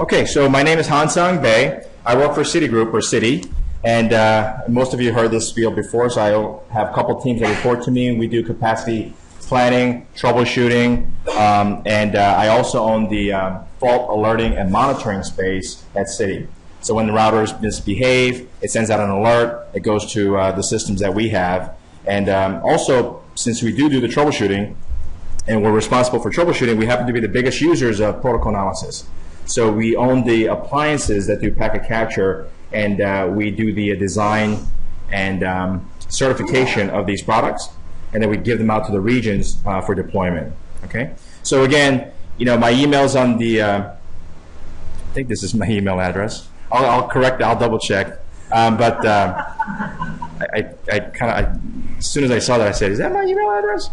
Okay, so my name is Hansang Bae. I work for Citigroup, or Citi, and most of you heard this spiel before, so I have a couple teams that report to me, and we do capacity planning, troubleshooting, and I also own the fault alerting and monitoring space at Citi. So when the routers misbehave, it sends out an alert, it goes to the systems that we have, and also, since we do the troubleshooting, and we're responsible for troubleshooting, we happen to be the biggest users of protocol analysis. So we own the appliances that do packet capture, and we do the design and certification of these products, and then we give them out to the regions for deployment. Okay. So again, you know, my email's on the. I think this is my email address. I'll correct it. I'll double check. But I kind of, as soon as I saw that, I said, "Is that my email address?"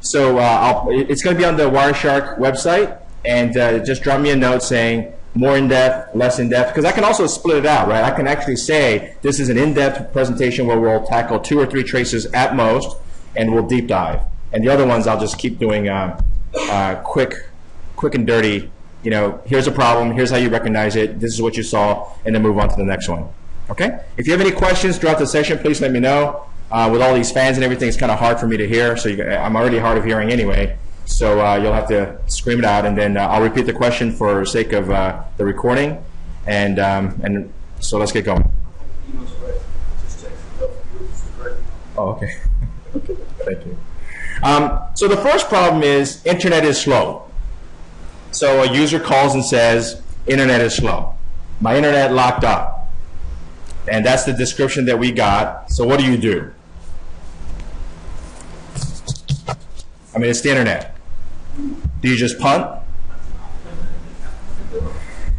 It's going to be on the Wireshark website. And just drop me a note saying more in-depth, less in-depth, because I can also split it out, right? I can actually say this is an in-depth presentation where we'll tackle 2 or 3 traces at most, and we'll deep dive. And the other ones I'll just keep doing quick and dirty. You know, here's a problem, here's how you recognize it, this is what you saw, and then move on to the next one. Okay? If you have any questions throughout the session, please let me know. With all these fans and everything, it's kind of hard for me to hear, so I'm already hard of hearing anyway. So you'll have to scream it out, and then I'll repeat the question for sake of the recording, and so let's get going. Oh, okay. Okay, thank you. So the first problem is internet is slow. So a user calls and says, internet is slow. My internet locked up. And that's the description that we got. So what do you do? I mean, it's the internet. Do you just punt?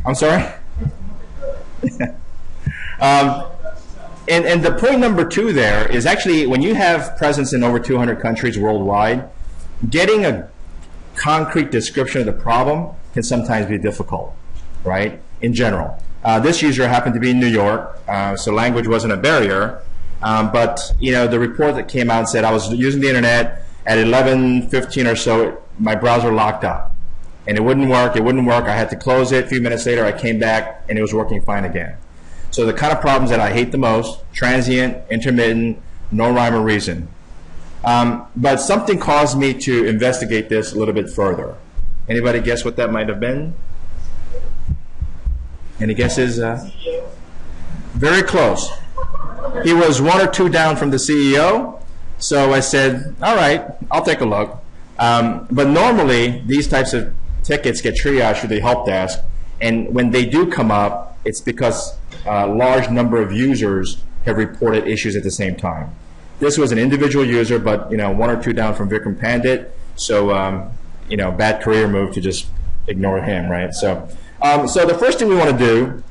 I'm sorry? And the point number 2 there is actually when you have presence in over 200 countries worldwide, getting a concrete description of the problem can sometimes be difficult, right, in general. This user happened to be in New York, so language wasn't a barrier, but you know, the report that came out said I was using the internet at 11:15 or so, my browser locked up, and it wouldn't work. I had to close it. A few minutes later, I came back, and it was working fine again. So the kind of problems that I hate the most: transient, intermittent, no rhyme or reason. But something caused me to investigate this a little bit further. Anybody guess what that might have been? Any guesses? Very close. He was 1 or 2 down from the CEO. So I said, all right, I'll take a look. But normally, these types of tickets get triaged through the help desk, and when they do come up, it's because a large number of users have reported issues at the same time. This was an individual user, but you know, 1 or 2 down from Vikram Pandit, so you know, bad career move to just ignore him, right? So the first thing we want to do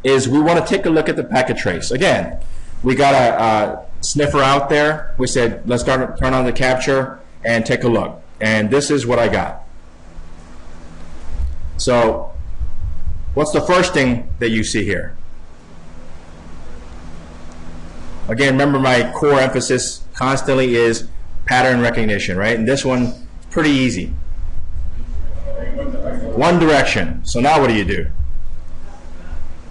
is we want to take a look at the packet trace. Again, we got a sniffer out there. We said, let's turn on the capture and take a look. And this is what I got. So what's the first thing that you see here? Again, remember my core emphasis constantly is pattern recognition, right? And this one is pretty easy. One direction. So now what do?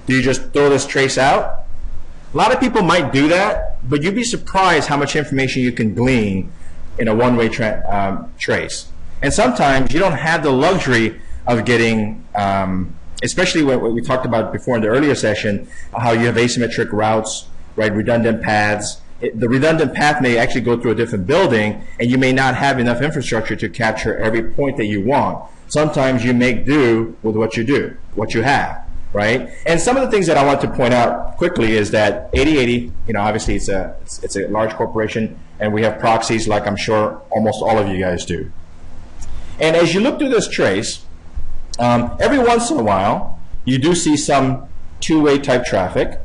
Do you just throw this trace out? A lot of people might do that, but you'd be surprised how much information you can glean in a one-way trace. And sometimes you don't have the luxury of getting, especially what we talked about before in the earlier session, how you have asymmetric routes, right, redundant paths. The redundant path may actually go through a different building, and you may not have enough infrastructure to capture every point that you want. Sometimes you make do with what you have. Right? And some of the things that I want to point out quickly is that 8080, you know, obviously it's a large corporation, and we have proxies like I'm sure almost all of you guys do. And as you look through this trace, every once in a while, you do see some two-way type traffic.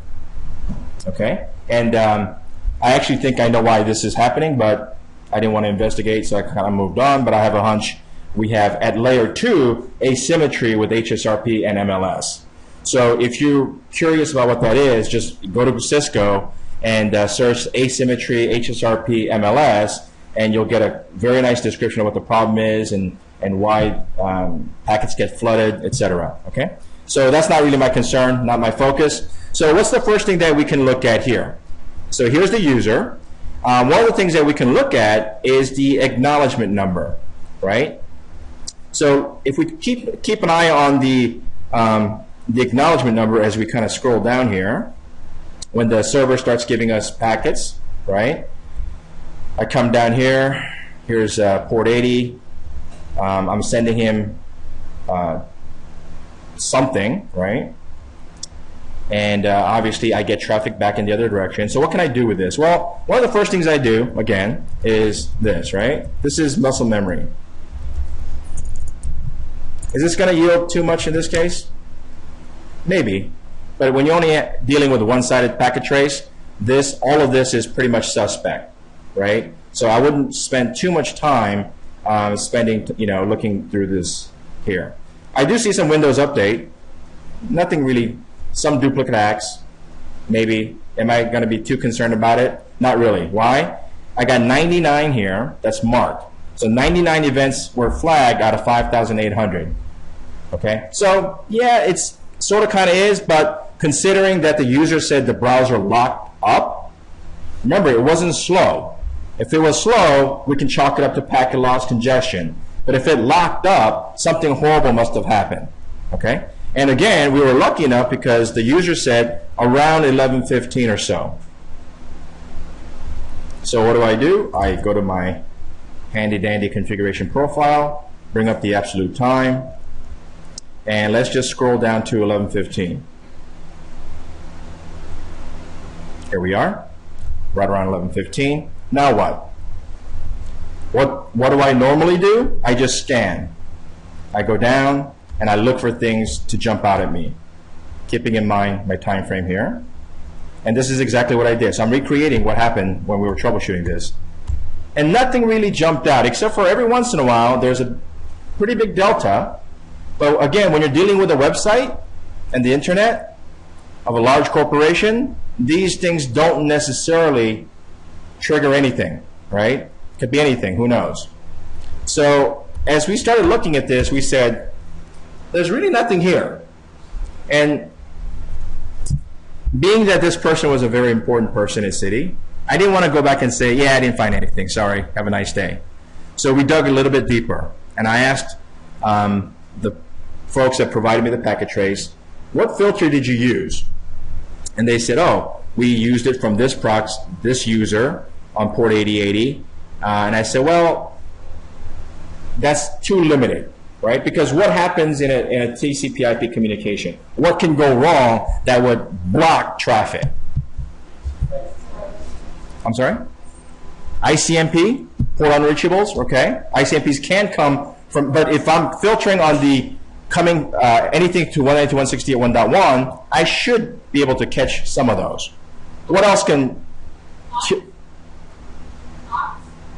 Okay? And I actually think I know why this is happening, but I didn't want to investigate, so I kind of moved on, but I have a hunch we have at layer 2 asymmetry with HSRP and MLS. So if you're curious about what that is, just go to Cisco and search asymmetry, HSRP, MLS, and you'll get a very nice description of what the problem is and why packets get flooded, etc. Okay? So that's not really my concern, not my focus. So what's the first thing that we can look at here? So here's the user. One of the things that we can look at is the acknowledgement number, right? So if we keep an eye on the acknowledgement number as we kind of scroll down here, when the server starts giving us packets, right? I come down here, here's port 80. I'm sending him something, right? And obviously I get traffic back in the other direction. So what can I do with this? Well, one of the first things I do, again, is this, right? This is muscle memory. Is this going to yield too much in this case? Maybe. But when you're only dealing with a one-sided packet trace, all of this is pretty much suspect, right? So I wouldn't spend too much time looking through this here. I do see some Windows update. Nothing really. Some duplicate acts, maybe. Am I going to be too concerned about it? Not really. Why? I got 99 here that's marked. So 99 events were flagged out of 5,800. Okay? So, yeah, it's sort of kind of is, but considering that the user said the browser locked up, remember, it wasn't slow. If it was slow, we can chalk it up to packet loss congestion. But if it locked up, something horrible must have happened. Okay? And again, we were lucky enough because the user said around 11:15 or so. So what do? I go to my handy-dandy configuration profile, bring up the absolute time, and let's just scroll down to 11:15. Here we are, right around 11:15. Now what? What do I normally do? I just scan. I go down, and I look for things to jump out at me, keeping in mind my time frame here. And this is exactly what I did. So I'm recreating what happened when we were troubleshooting this. And nothing really jumped out, except for every once in a while, there's a pretty big delta. But again, when you're dealing with a website and the internet of a large corporation, these things don't necessarily trigger anything, right? Could be anything, who knows? So as we started looking at this, we said, there's really nothing here. And being that this person was a very important person in Citi, I didn't want to go back and say, yeah, I didn't find anything, sorry, have a nice day. So we dug a little bit deeper, and I asked the folks that provided me the packet trace, what filter did you use? And they said, oh, we used it from this user on port 8080. And I said, well, that's too limited. Right? Because what happens in a TCP/IP communication? What can go wrong that would block traffic? I'm sorry? ICMP, port unreachables, okay? ICMPs can come from, but if I'm filtering on the coming anything to 192.168.1.1, I should be able to catch some of those. What else can?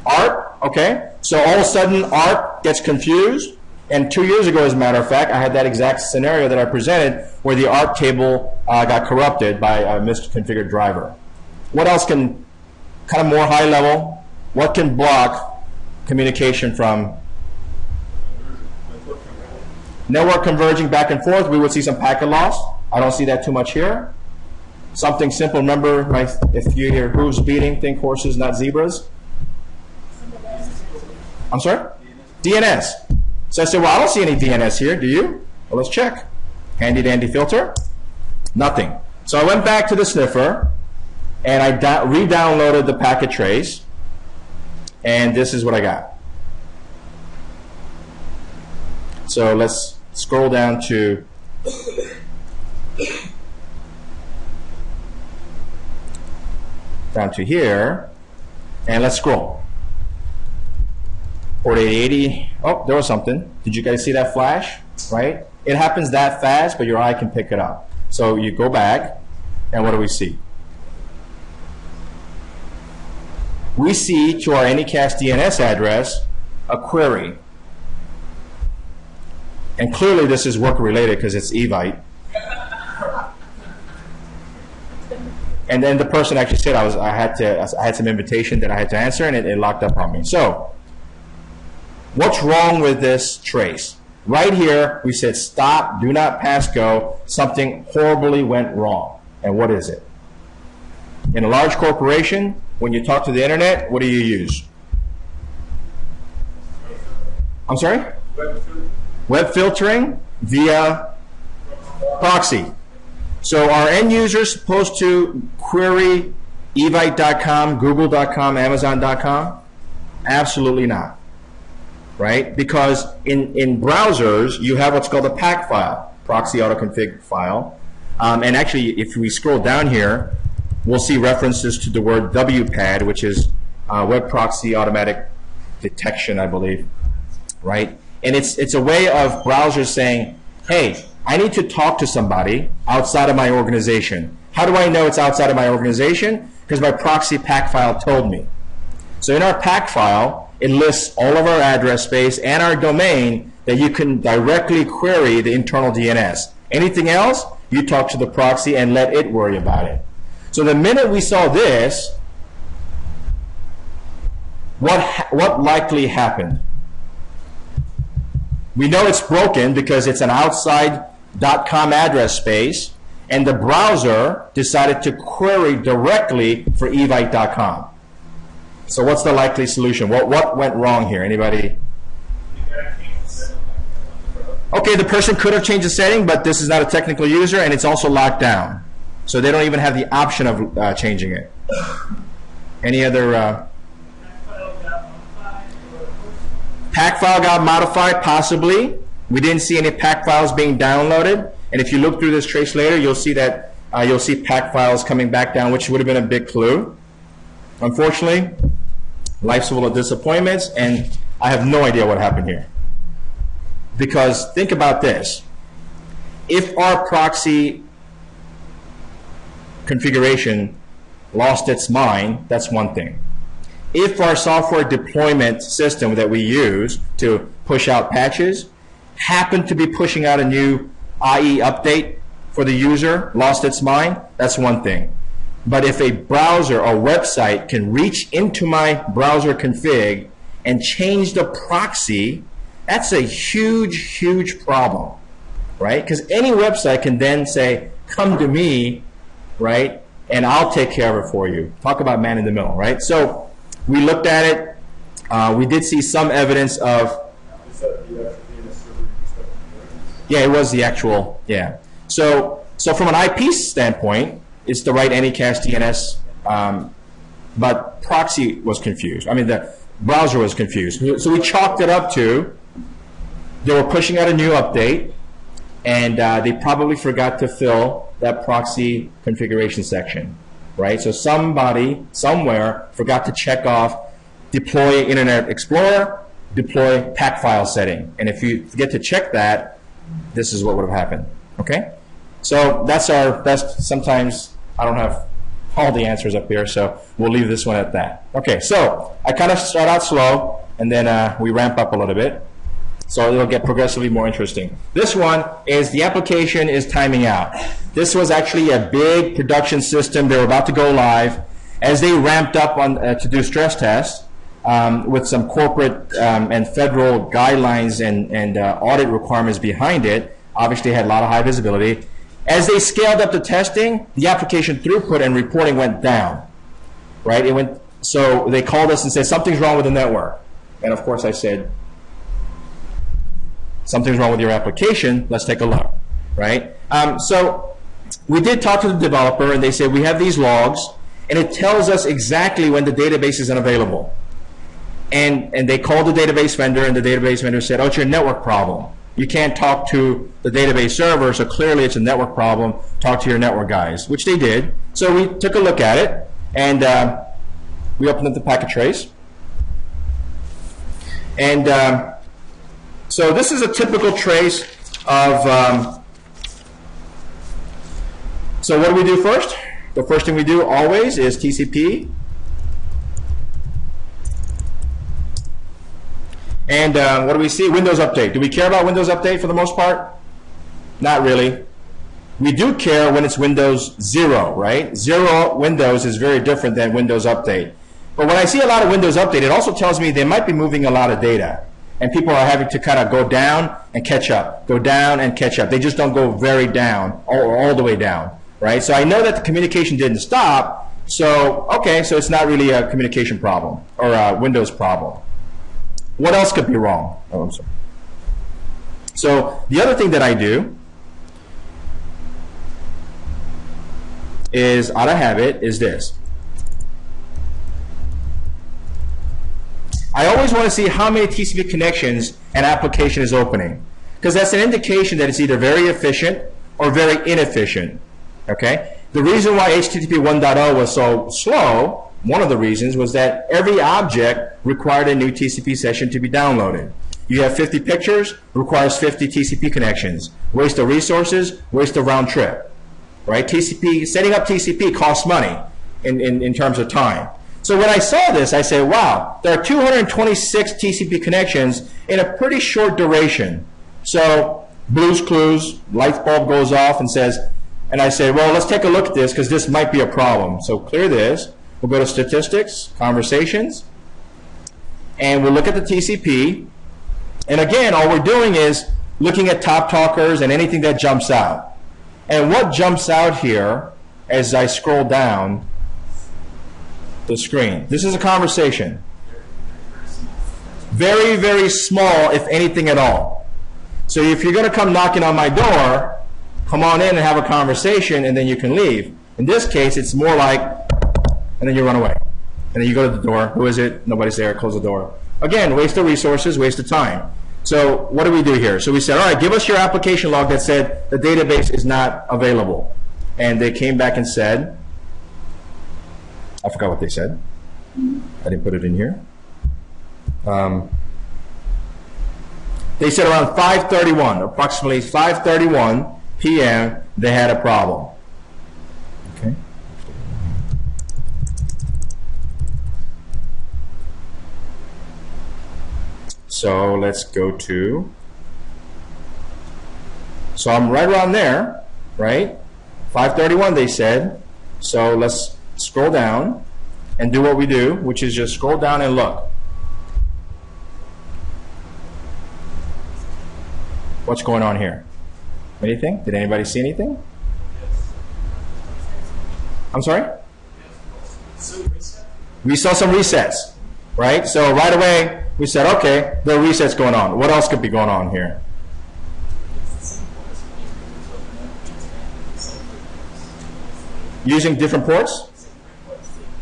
ARP, okay? So all of a sudden ARP gets confused. And 2 years ago, as a matter of fact, I had that exact scenario that I presented where the ARP table got corrupted by a misconfigured driver. What else can, kind of more high level, what can block communication from network converging back and forth? We would see some packet loss. I don't see that too much here. Something simple, remember, if you hear hooves beating, think horses, not zebras. I'm sorry? DNS. So I said, well, I don't see any DNS here. Do you? Well, let's check. Handy dandy filter. Nothing. So I went back to the sniffer, and I re-downloaded the packet trace, and this is what I got. So let's scroll down to here, and let's scroll. Port 8080, oh, there was something. Did you guys see that flash, right? It happens that fast, but your eye can pick it up. So you go back, and what do we see? We see to our Anycast DNS address a query. And clearly this is work-related because it's Evite. And then the person actually said I had some invitation that I had to answer, and it locked up on me. So what's wrong with this trace? Right here, we said stop, do not pass go. Something horribly went wrong. And what is it? In a large corporation, when you talk to the internet, what do you use? I'm sorry? Web filtering via proxy. So are end users supposed to query evite.com, google.com, amazon.com? Absolutely not. Right? Because in browsers, you have what's called a PAC file, proxy autoconfig file. And actually, if we scroll down here, we'll see references to the word WPAD, which is Web Proxy Automatic Detection, I believe. Right? And it's a way of browsers saying, hey, I need to talk to somebody outside of my organization. How do I know it's outside of my organization? Because my proxy PAC file told me. So in our PAC file, it lists all of our address space and our domain that you can directly query the internal DNS. Anything else, you talk to the proxy and let it worry about it. So the minute we saw this, what likely happened? We know it's broken because it's an outside .com address space, and the browser decided to query directly for evite.com. So what's the likely solution? What went wrong here? Anybody? Okay, the person could have changed the setting, but this is not a technical user, and it's also locked down. So they don't even have the option of changing it. Any other? PAC file got modified, possibly. We didn't see any PAC files being downloaded. And if you look through this trace later, you'll see that you'll see PAC files coming back down, which would have been a big clue. Unfortunately, life's full of disappointments, and I have no idea what happened here. Because think about this. If our proxy configuration lost its mind, that's one thing. If our software deployment system that we use to push out patches happened to be pushing out a new IE update for the user, lost its mind, that's one thing. But if a browser or website can reach into my browser config and change the proxy, that's a huge, huge problem, right? Because any website can then say, come to me, right, and I'll take care of it for you. Talk about man in the middle, right? So we looked at it. We did see some evidence of... Yeah, it was the actual, yeah. So from an IP standpoint, it's the right Anycast DNS, but proxy was confused. I mean, the browser was confused. So we chalked it up to they were pushing out a new update, and they probably forgot to fill that proxy configuration section, right? So somebody, somewhere, forgot to check off deploy Internet Explorer, deploy PAC file setting. And if you forget to check that, this is what would have happened, okay? So that's our best. Sometimes I don't have all the answers up here, so we'll leave this one at that. Okay, so I kind of start out slow, and then we ramp up a little bit. So it'll get progressively more interesting. This one is the application is timing out. This was actually a big production system. They were about to go live. As they ramped up on to do stress tests with some corporate and federal guidelines and audit requirements behind it, obviously had a lot of high visibility. As they scaled up the testing, the application throughput and reporting went down, right? It went. So they called us and said, something's wrong with the network. And of course I said, something's wrong with your application, let's take a look, right? So we did talk to the developer, and they said, we have these logs, and it tells us exactly when the database is unavailable. And they called the database vendor, and the database vendor said, oh, it's your network problem. You can't talk to the database server, so clearly it's a network problem. Talk to your network guys, which they did. So we took a look at it, and we opened up the packet trace. And so this is a typical trace of, so what do we do first? The first thing we do always is TCP. And what do we see? Windows Update. Do we care about Windows Update for the most part? Not really. We do care when it's Windows 0, right? 0 Windows is very different than Windows Update. But when I see a lot of Windows Update, it also tells me they might be moving a lot of data. and people are having to kind of go down and catch up, go down and catch up. They just don't go very down or all the way down, right? So I know that the communication didn't stop, so okay, so it's not really a communication problem or a Windows problem. What else could be wrong? Oh, I'm sorry. So the other thing that I do is, out of habit, is this. I always want to see how many TCP connections an application is opening, because that's an indication that it's either very efficient or very inefficient. Okay? The reason why HTTP 1.0 was so slow, one of the reasons, was that every object required a new TCP session to be downloaded. You have 50 pictures, requires 50 TCP connections. Waste of resources, waste of round trip. Right? TCP, setting up TCP costs money in terms of time. So when I saw this, I said, wow, there are 226 TCP connections in a pretty short duration. So Blue's Clues, light bulb goes off and says, and I say, well, let's take a look at this because this might be a problem. So clear this. We'll go to Statistics, Conversations, and we'll look at the TCP. And again, all we're doing is looking at top talkers and anything that jumps out. And what jumps out here as I scroll down the screen? This is a conversation. Very, very small, if anything at all. So if you're going to come knocking on my door, come on in and have a conversation, and then you can leave. In this case, it's more like, and then you run away. And then you go to the door. Who is it? Nobody's there. Close the door. Again, waste of resources, waste of time. So what do we do here? So we said, all right, give us your application log that said the database is not available. And they came back and said, I forgot what they said. I didn't put it in here. They said around 5:31, approximately 5:31 p.m., they had a problem. Okay. So let's go to, so I'm right around there, right? 5:31 they said. So let's scroll down and do what we do, which is just scroll down and look. What's going on here? Anything? Did anybody see anything? I'm sorry? We saw some resets, right? So right away we said, okay, there are resets going on. What else could be going on here? Using different ports?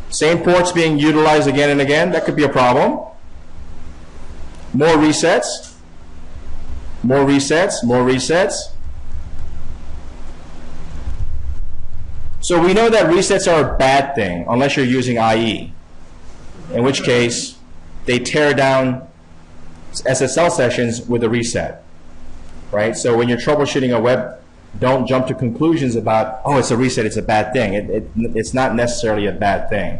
Same ports being utilized again and again. That could be a problem. More resets. More resets. More resets. So we know that resets are a bad thing unless you're using IE, in which case they tear down SSL sessions with a reset, right? So when you're troubleshooting a web, don't jump to conclusions about, oh, it's a reset, it's a bad thing. It's not necessarily a bad thing,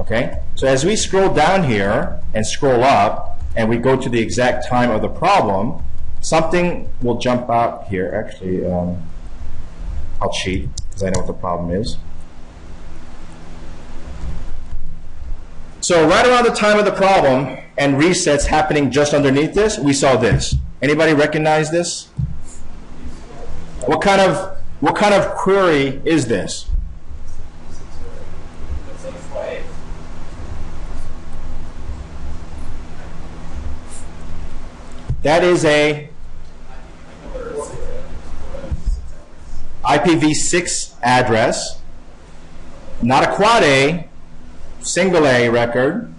okay? So as we scroll down here and scroll up and we go to the exact time of the problem, something will jump out here. Actually, I'll cheat because I know what the problem is. So right around the time of the problem and resets happening just underneath this, we saw this. Anybody recognize this? What kind of query is this? That is a IPv6 address, not a quad A, single A record,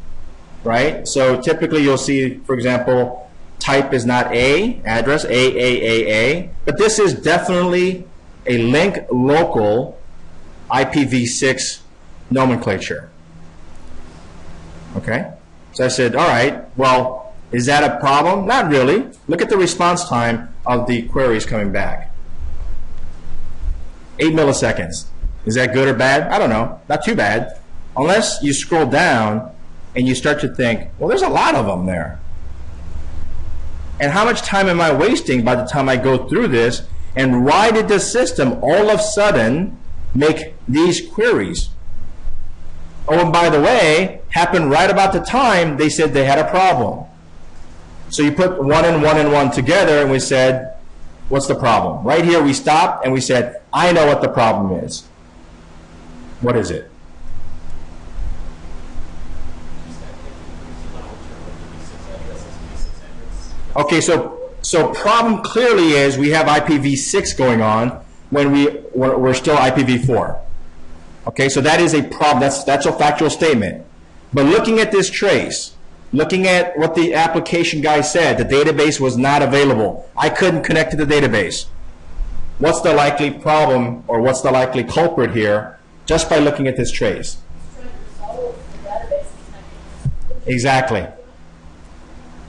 right? So typically you'll see, for example, type is not A, address, A, but this is definitely a link local IPv6 nomenclature. Okay? So I said, all right, well, is that a problem? Not really. Look at the response time of the queries coming back. 8 milliseconds. Is that good or bad? I don't know. Not too bad. Unless you scroll down and you start to think, well, there's a lot of them there. And how much time am I wasting by the time I go through this? And why did the system all of a sudden make these queries? Oh, and by the way, happened right about the time they said they had a problem. So you put 1 and 1 and 1 together, and we said, what's the problem? Right here we stopped and we said, I know what the problem is. What is it? Okay, so problem clearly is we have IPv6 going on when we're still IPv4. Okay, so that is a problem. That's a factual statement. But looking at this trace, looking at what the application guy said, the database was not available. I couldn't connect to the database. What's the likely problem, or what's the likely culprit here, just by looking at this trace? Exactly.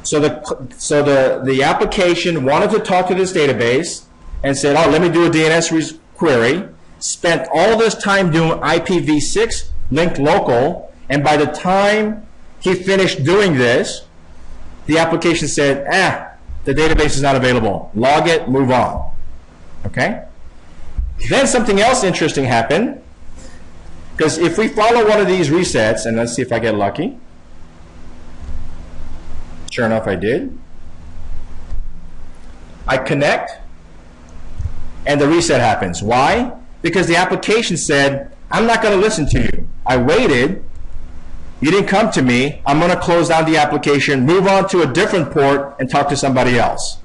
So the application wanted to talk to this database and said, oh, let me do a DNS query, spent all this time doing IPv6 linked local, and by the time he finished doing this, the application said, the database is not available. Log it, move on. Okay? Then something else interesting happened, because if we follow one of these resets, and let's see if I get lucky. Sure enough, I did. I connect, and the reset happens. Why? Because the application said, I'm not going to listen to you. I waited. You didn't come to me. I'm going to close down the application, move on to a different port, and talk to somebody else.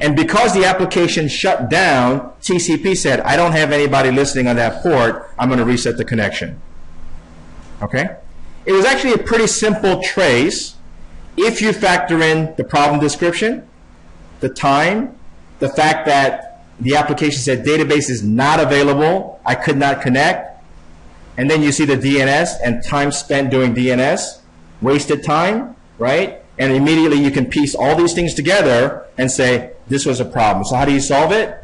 And because the application shut down, TCP said, I don't have anybody listening on that port. I'm going to reset the connection. Okay? It was actually a pretty simple trace if you factor in the problem description, the time, the fact that the application said database is not available, I could not connect, and then you see the DNS and time spent doing DNS, wasted time, right? And immediately you can piece all these things together and say, this was a problem. So how do you solve it?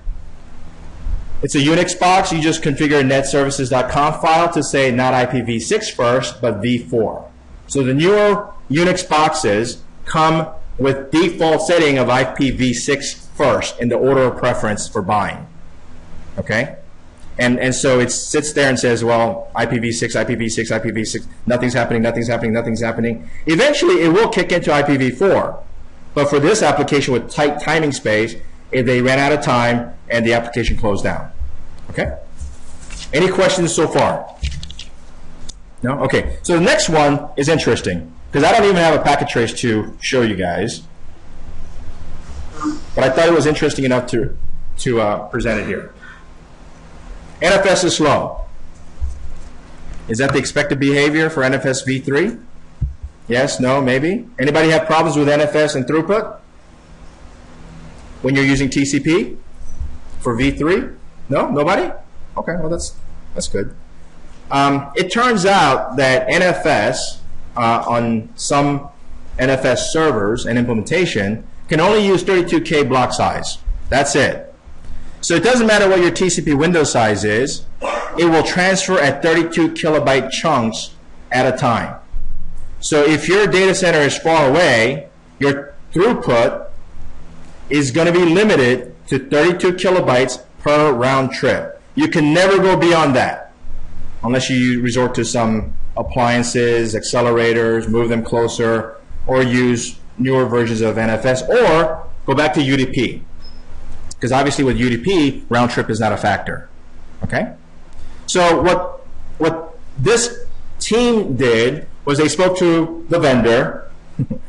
It's a Unix box. You just configure a netservices.conf file to say not IPv6 first, but v4. So the newer Unix boxes come with default setting of IPv6 first in the order of preference for buying. Okay? And so it sits there and says, well, IPv6, IPv6, IPv6, nothing's happening, nothing's happening, nothing's happening. Eventually, it will kick into IPv4. But for this application with tight timing space, they ran out of time and the application closed down. Okay? Any questions so far? No? Okay. So the next one is interesting, because I don't even have a packet trace to show you guys. But I thought it was interesting enough to present it here. NFS is slow. Is that the expected behavior for NFS v3? Yes, no, maybe? Anybody have problems with NFS and throughput when you're using TCP for v3? No? Nobody? Okay, well that's good. It turns out that NFS on some NFS servers and implementation can only use 32K block size. That's it. So it doesn't matter what your TCP window size is, it will transfer at 32 kilobyte chunks at a time. So if your data center is far away, your throughput is going to be limited to 32 kilobytes per round trip. You can never go beyond that unless you resort to some appliances, accelerators, move them closer, or use newer versions of NFS, or go back to UDP. Because obviously with UDP, round trip is not a factor. Okay? So what this team did was they spoke to the vendor.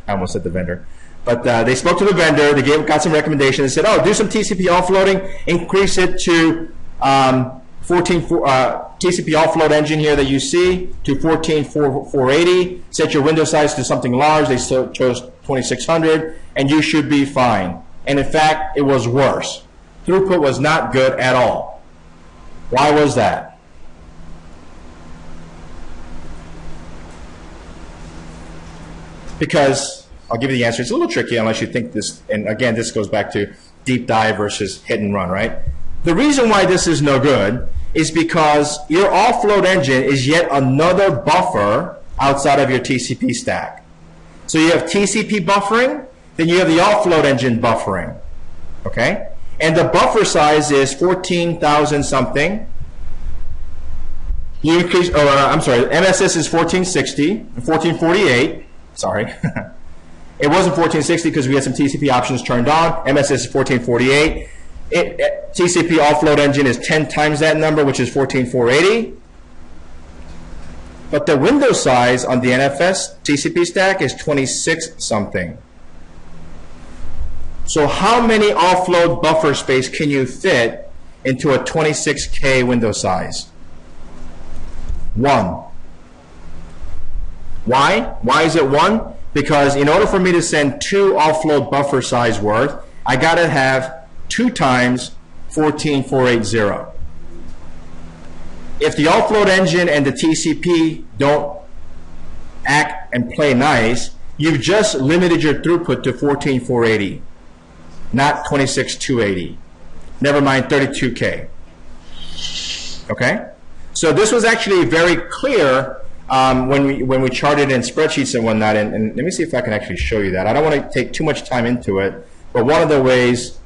I almost said the vendor. But they spoke to the vendor. They got some recommendations. They said, oh, do some TCP offloading. Increase it to TCP offload engine here that you see to 14.480. Set your window size to something large. They chose 2600. And you should be fine. And in fact, it was worse. Throughput was not good at all. Why was that? Because, I'll give you the answer. It's a little tricky unless you think this, and again, this goes back to deep dive versus hit and run, right? The reason why this is no good is because your offload engine is yet another buffer outside of your TCP stack. So you have TCP buffering, then you have the offload engine buffering, okay? And the buffer size is 14,000 something. You increase, MSS is 1460, 1448, sorry. It wasn't 1460 because we had some TCP options turned on. MSS is 1448. TCP offload engine is 10 times that number, which is 14480. But the window size on the NFS TCP stack is 26 something. So how many offload buffer space can you fit into a 26K window size? 1. Why? Why is it 1? Because in order for me to send 2 offload buffer size worth, I got to have 2 times 14480. If the offload engine and the TCP don't act and play nice, you've just limited your throughput to 14480, not 26280. Never mind 32K. Okay? So this was actually very clear when we charted in spreadsheets and whatnot, and let me see if I can actually show you that. I don't want to take too much time into it, but one of the ways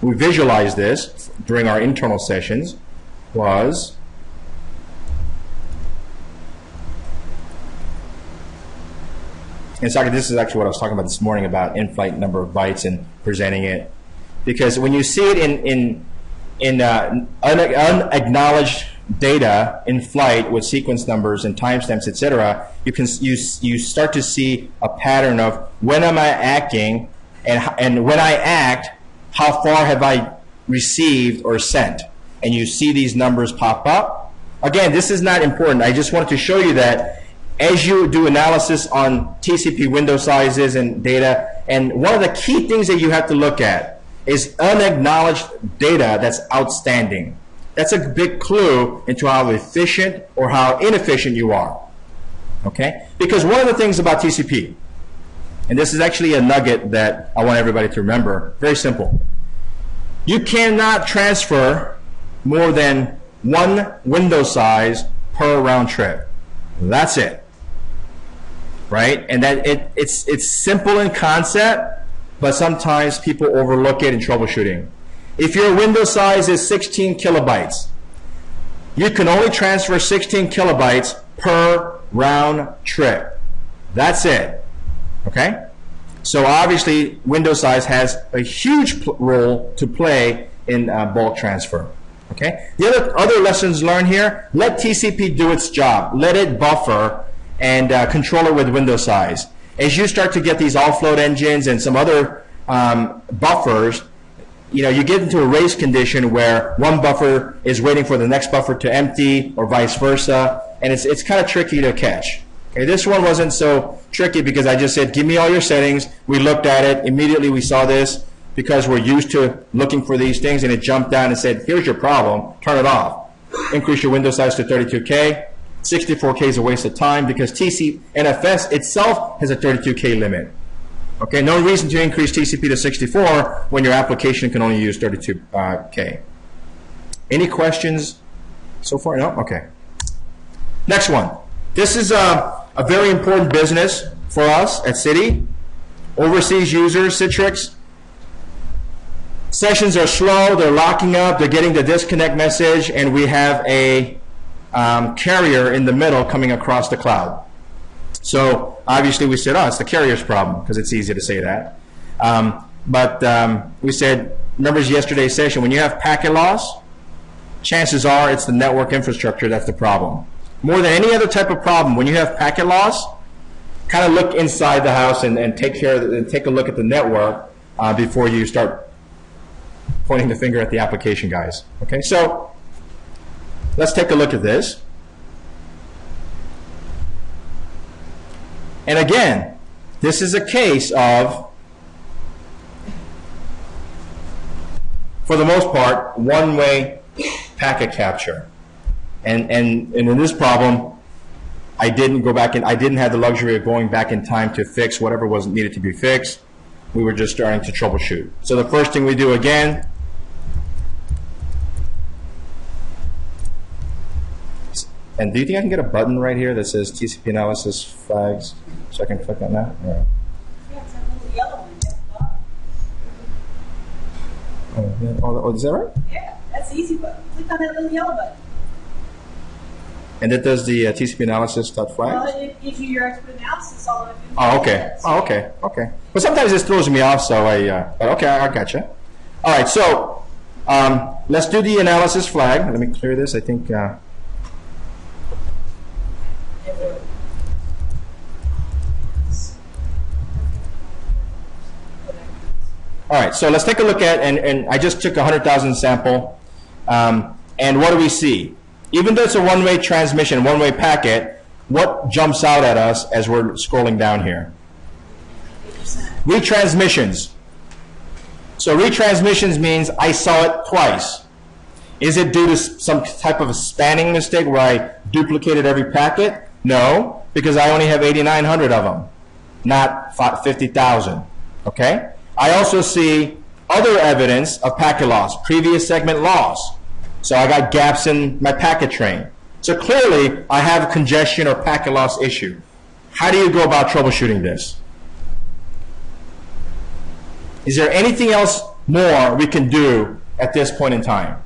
we visualized this during our internal sessions was this is actually what I was talking about this morning about in-flight number of bytes and presenting it, because when you see it in unacknowledged data in flight with sequence numbers and timestamps, etc., you start to see a pattern of when am I acting, and when I act, how far have I received or sent, and you see these numbers pop up. Again, this is not important. I just wanted to show you that as you do analysis on TCP window sizes and data, and one of the key things that you have to look at is unacknowledged data that's outstanding. That's a big clue into how efficient or how inefficient you are. Okay? Because one of the things about TCP, and this is actually a nugget that I want everybody to remember, very simple. You cannot transfer more than 1 window size per round trip. That's it. Right? And that it's simple in concept, but sometimes people overlook it in troubleshooting. If your window size is 16 kilobytes, you can only transfer 16 kilobytes per round trip. That's it. Okay? So obviously, window size has a huge role to play in bulk transfer. Okay? The other lessons learned here, let TCP do its job. Let it buffer and control it with window size. As you start to get these offload engines and some other buffers, you get into a race condition where one buffer is waiting for the next buffer to empty or vice versa, and it's kind of tricky to catch. Okay, this one wasn't so tricky because I just said, give me all your settings. We looked at it. Immediately we saw this because we're used to looking for these things, and it jumped down and said, here's your problem. Turn it off. Increase your window size to 32K. 64K is a waste of time because NFS itself has a 32K limit. Okay, no reason to increase TCP to 64 when your application can only use 32K. Any questions so far? No? Okay. Next one. This is a very important business for us at Citi. Overseas users, Citrix. Sessions are slow, they're locking up, they're getting the disconnect message, and we have a carrier in the middle coming across the cloud. So obviously we said, it's the carrier's problem, because it's easy to say that. But we said, remember yesterday's session, when you have packet loss, chances are it's the network infrastructure that's the problem. More than any other type of problem, when you have packet loss, kind of look inside the house and take a look at the network before you start pointing the finger at the application guys. Okay, so let's take a look at this. And again, this is a case of, for the most part, one-way packet capture. And in this problem, I didn't go back in. I didn't have the luxury of going back in time to fix whatever was needed to be fixed. We were just starting to troubleshoot. So the first thing we do again, and do you think I can get a button right here that says TCP analysis flags, so I can click on that? Yeah. Yeah, it's a little yellow one at the bottom. Oh, is that right? Yeah, that's the easy button. Click on that little yellow button. And that does the TCP analysis Well, flag? it gives you your expert analysis all of it. Oh, okay. Oh, okay. Okay. But sometimes this throws me off, so but okay, I gotcha. All right, so let's do the analysis flag. Let me clear this. I think. All right, so let's take a look at, and I just took a 100,000 sample, and what do we see? Even though it's a one-way transmission, one-way packet, what jumps out at us as we're scrolling down here? Retransmissions. So retransmissions means I saw it twice. Is it due to some type of a spanning mistake where I duplicated every packet? No, because I only have 8,900 of them, not 50,000, okay? I also see other evidence of packet loss, previous segment loss. So I got gaps in my packet train. So clearly, I have a congestion or packet loss issue. How do you go about troubleshooting this? Is there anything else more we can do at this point in time?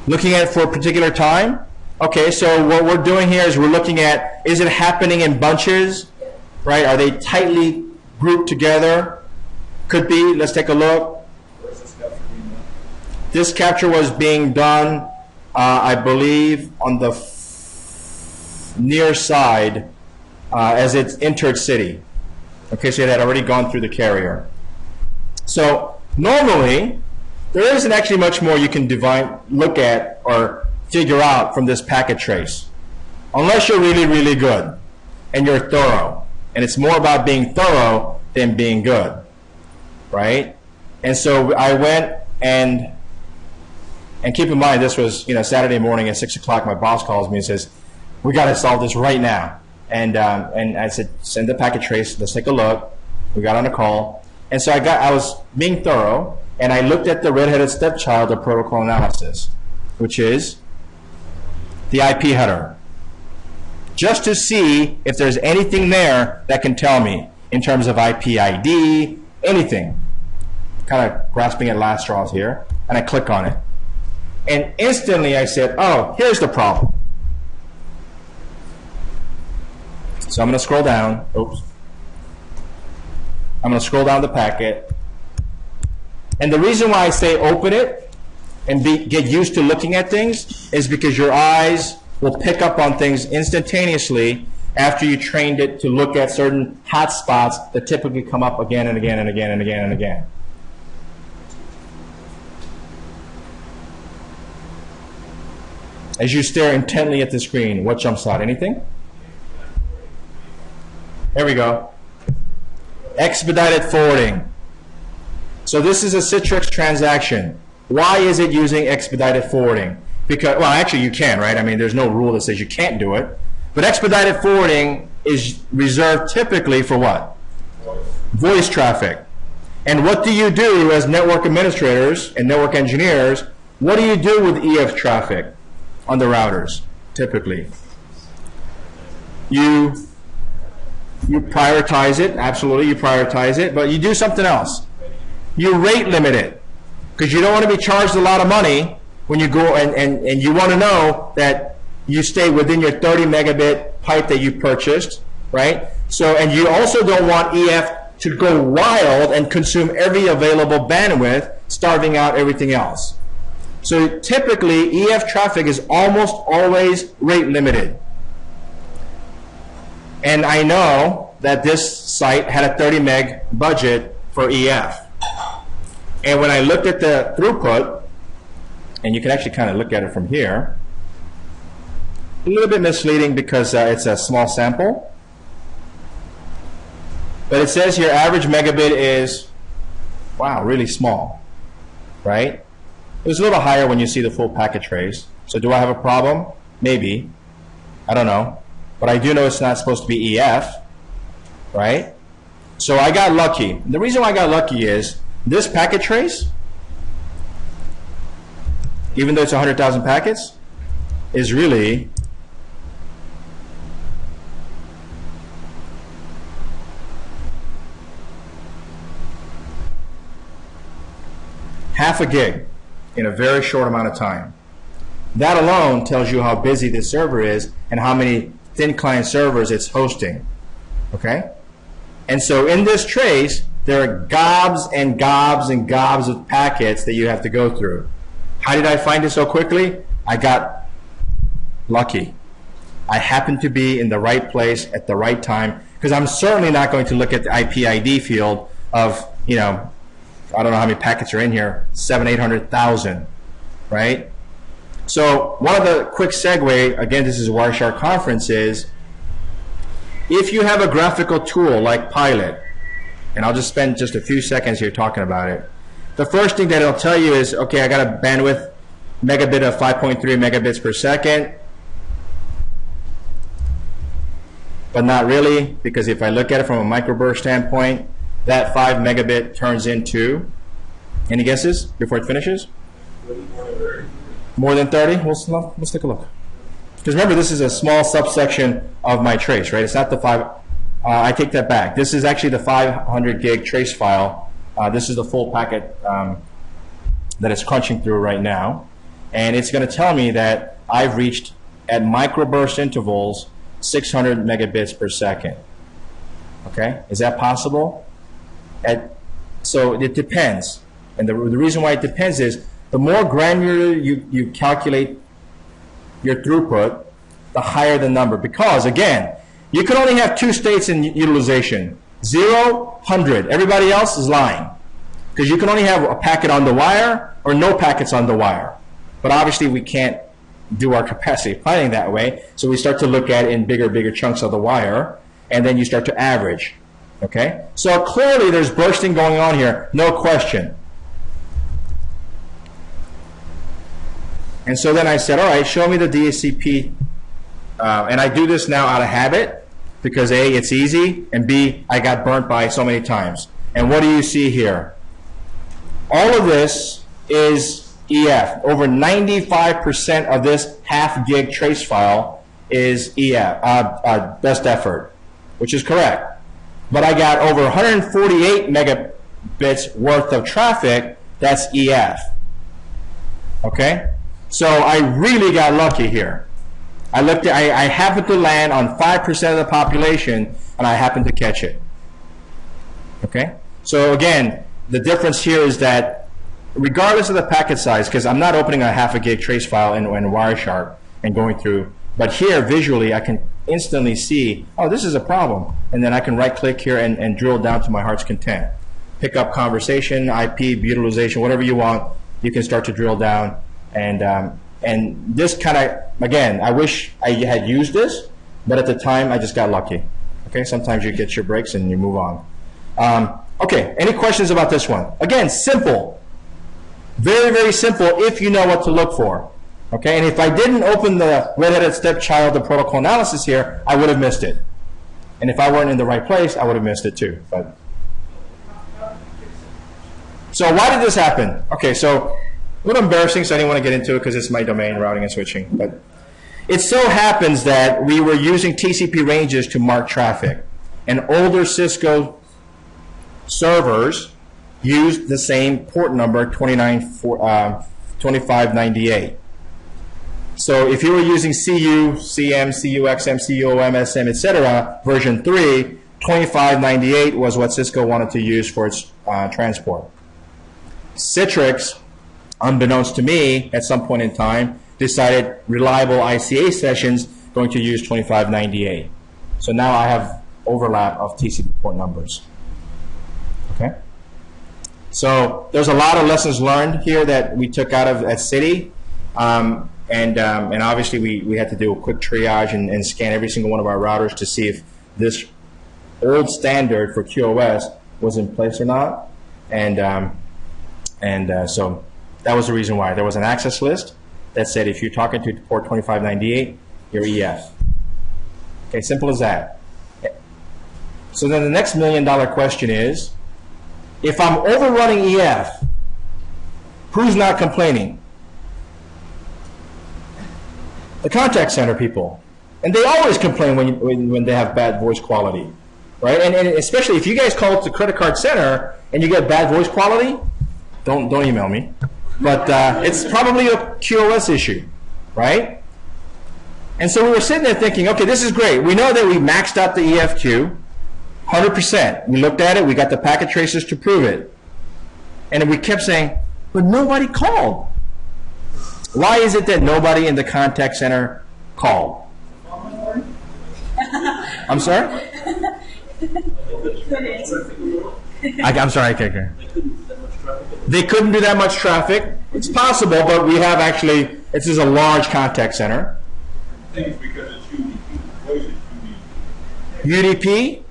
Looking at it for a particular time? Okay, so what we're doing here is we're looking at, is it happening in bunches? Right? Are they tightly grouped together? Could be. Let's take a look. This capture was being done, I believe, on the near side as it entered city. Okay, so it had already gone through the carrier. So normally, there isn't actually much more you can look at or figure out from this packet trace, unless you're really, really good and you're thorough. And it's more about being thorough than being good, right? And so I went and keep in mind, this was Saturday morning at 6 o'clock. My boss calls me and says, "We got to solve this right now." And I said, "Send the packet trace. Let's take a look." We got on a call, and so I was being thorough, and I looked at the red-headed stepchild of protocol analysis, which is the IP header, just to see if there's anything there that can tell me in terms of IP ID, anything. Kind of grasping at last straws here, and I click on it. And instantly I said, oh, here's the problem. So I'm going to scroll down. Oops. I'm going to scroll down the packet. And the reason why I say open it and get used to looking at things is because your eyes will pick up on things instantaneously after you trained it to look at certain hot spots that typically come up again and again and again and again and again. As you stare intently at the screen, what jumps out? Anything? Here we go. Expedited forwarding. So this is a Citrix transaction. Why is it using expedited forwarding? Because, well, actually you can, right? I mean, there's no rule that says you can't do it. But expedited forwarding is reserved typically for what? Voice traffic. And what do you do as network administrators and network engineers? What do you do with EF traffic on the routers, typically? You prioritize it, absolutely, you prioritize it, but you do something else. You rate limit it, because you don't want to be charged a lot of money when you go and you want to know that you stay within your 30 megabit pipe that you purchased, right? So, and you also don't want EF to go wild and consume every available bandwidth, starving out everything else. So typically, EF traffic is almost always rate limited. And I know that this site had a 30 meg budget for EF. And when I looked at the throughput, and you can actually kind of look at it from here, a little bit misleading because it's a small sample. But it says here average megabit is, wow, really small, right? It was a little higher when you see the full packet trace. So do I have a problem? Maybe. I don't know. But I do know it's not supposed to be EF, right? So I got lucky. The reason why I got lucky is this packet trace, even though it's 100,000 packets, is really half a gig in a very short amount of time. That alone tells you how busy this server is and how many thin client servers it's hosting. Okay? And so in this trace, there are gobs and gobs and gobs of packets that you have to go through. How did I find it so quickly? I got lucky. I happened to be in the right place at the right time, because I'm certainly not going to look at the IP ID field of, I don't know how many packets are in here, 700,000, 800,000, right? So one of the quick segue, again, this is a Wireshark conference, is if you have a graphical tool like Pilot, and I'll just spend just a few seconds here talking about it, the first thing that it'll tell you is, okay, I got a bandwidth megabit of 5.3 megabits per second, but not really, because if I look at it from a microburst standpoint, that 5 megabit turns into, any guesses before it finishes? More than 30? Let's take a look. Because remember, this is a small subsection of my trace, right? It's not the 5, I take that back. This is actually the 500 gig trace file. This is the full packet that it's crunching through right now. And it's going to tell me that I've reached, at microburst intervals, 600 megabits per second. Okay? Is that possible? So it depends. And the reason why it depends is the more granular you calculate your throughput, the higher the number. Because, again, you can only have two states in utilization. 0, 100. Everybody else is lying. Because you can only have a packet on the wire or no packets on the wire. But obviously we can't do our capacity planning that way, so we start to look at it in bigger chunks of the wire, and then you start to average. Okay? So clearly there's bursting going on here, no question. And so then I said, all right, show me the DHCP. And I do this now out of habit, because A, it's easy, and B, I got burnt by so many times. And what do you see here? All of this is EF. Over 95% of this half gig trace file is EF, best effort, which is correct. But I got over 148 megabits worth of traffic, that's EF. Okay? So I really got lucky here. I happened to land on 5% of the population, and I happened to catch it. Okay? So again, the difference here is that regardless of the packet size, because I'm not opening a half a gig trace file in Wireshark and going through, but here visually I can instantly see, oh, this is a problem. And then I can right click here and drill down to my heart's content. Pick up conversation, IP, utilization, whatever you want, you can start to drill down. And this kind of, again, I wish I had used this, but at the time I just got lucky. Okay, sometimes you get your breaks and you move on. Okay, any questions about this one? Again, simple. Very, very simple if you know what to look for. Okay, and if I didn't open the red-headed stepchild of protocol analysis here, I would have missed it. And if I weren't in the right place, I would have missed it too. But so why did this happen? Okay, so a little embarrassing, so I didn't want to get into it because it's my domain, routing and switching. But it so happens that we were using TCP ranges to mark traffic. And older Cisco servers used the same port number, 2598. So if you were using CU, CM, CUXM, CUOM, SM, etc., version 3, 2598 was what Cisco wanted to use for its transport. Citrix, unbeknownst to me, at some point in time, decided reliable ICA sessions going to use 2598. So now I have overlap of TCP port numbers. Okay? So there's a lot of lessons learned here that we took out of at Citi. And obviously we had to do a quick triage and scan every single one of our routers to see if this old standard for QoS was in place or not. So that was the reason why. There was an access list that said if you're talking to port 2598, you're EF. Okay, simple as that. So then the next $1 million question is, if I'm overrunning EF, who's not complaining? The contact center people. And they always complain when they have bad voice quality, right? And especially if you guys call it the credit card center and you get bad voice quality, Don't email me. But it's probably a QoS issue, right? And so we were sitting there thinking, okay, this is great. We know that we maxed out the EFQ, 100%. We looked at it. We got the packet tracers to prove it. And we kept saying, but nobody called. Why is it that nobody in the contact center called? I'm sorry? I'm sorry, I can't hear. They couldn't do that much traffic. It's possible, but we have actually, this is a large contact center. I think it's because it's UDP. Voice is UDP,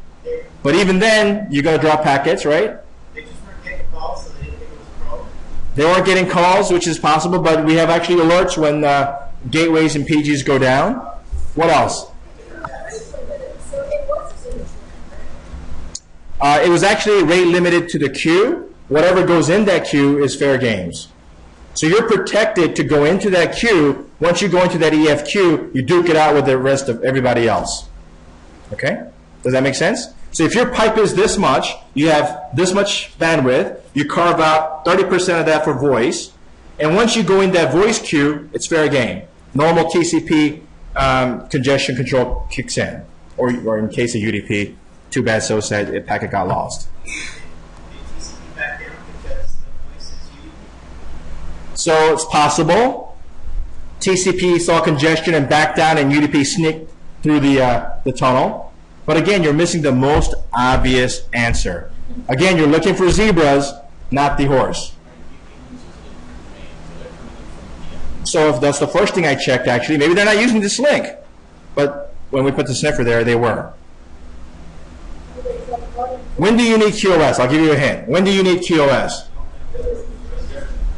but even then, you're going to draw packets, right? They just weren't getting calls, so they didn't think it was a problem. They weren't getting calls, which is possible, but we have actually alerts when gateways and PGs go down. What else? It was actually rate limited to the queue. Whatever goes in that queue is fair games. So you're protected to go into that queue. Once you go into that EFQ, you duke it out with the rest of everybody else. Okay? Does that make sense? So if your pipe is this much, you have this much bandwidth, you carve out 30% of that for voice, and once you go in that voice queue, it's fair game. Normal TCP congestion control kicks in. Or in case of UDP, too bad, so sad, a packet got lost. So it's possible. TCP saw congestion and backed down, and UDP sneaked through the tunnel. But again, you're missing the most obvious answer. Again, you're looking for zebras, not the horse. So if that's the first thing I checked, actually, maybe they're not using this link. But when we put the sniffer there, they were. When do you need QoS? I'll give you a hint. When do you need QoS?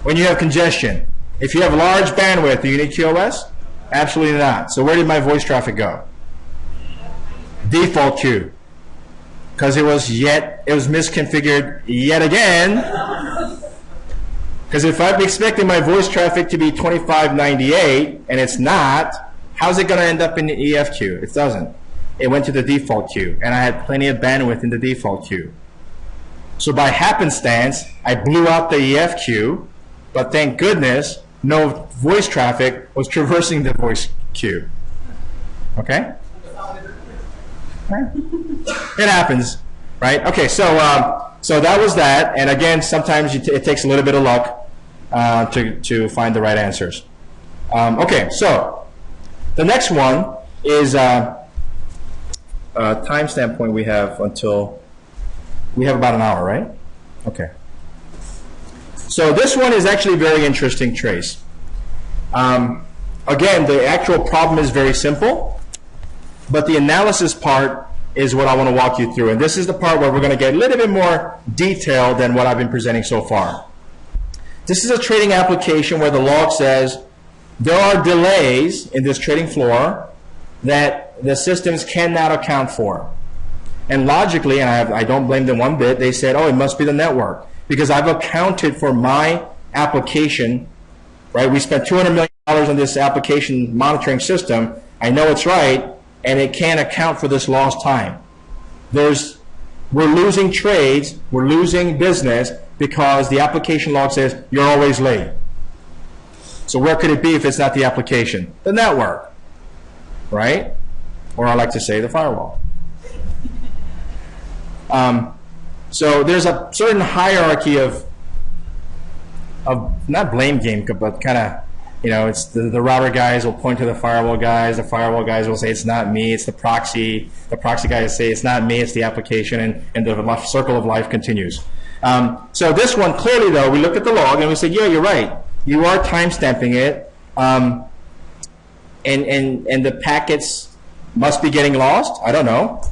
When you have congestion. If you have large bandwidth, do you need QoS? Absolutely not. So where did my voice traffic go? Default queue. Because it was misconfigured yet again. Because if I'm expecting my voice traffic to be 2598 and it's not, how's it going to end up in the EF queue? It doesn't. It went to the default queue, and I had plenty of bandwidth in the default queue. So by happenstance, I blew out the EF queue, but thank goodness no voice traffic was traversing the voice queue. Okay? It happens, right? Okay, so that was that, and again, sometimes it takes a little bit of luck to find the right answers. Okay, so the next one is time standpoint. We have about an hour, right? Okay. So this one is actually very interesting, Trace. Again, the actual problem is very simple, but the analysis part is what I want to walk you through. And this is the part where we're going to get a little bit more detail than what I've been presenting so far. This is a trading application where the log says there are delays in this trading floor that the systems cannot account for. And logically, and I don't blame them one bit, they said, oh, it must be the network. Because I've accounted for my application, right? We spent $200 million on this application monitoring system. I know it's right, and it can't account for this lost time. We're losing trades, we're losing business because the application log says you're always late. So where could it be if it's not the application? The network, right? Or I like to say the firewall. So there's a certain hierarchy of not blame game, but kind of, it's the router guys will point to the firewall guys will say it's not me, it's the proxy guys say it's not me, it's the application, and the circle of life continues. So this one, clearly though, we looked at the log and we said, yeah, you're right, you are timestamping it, and the packets must be getting lost, I don't know.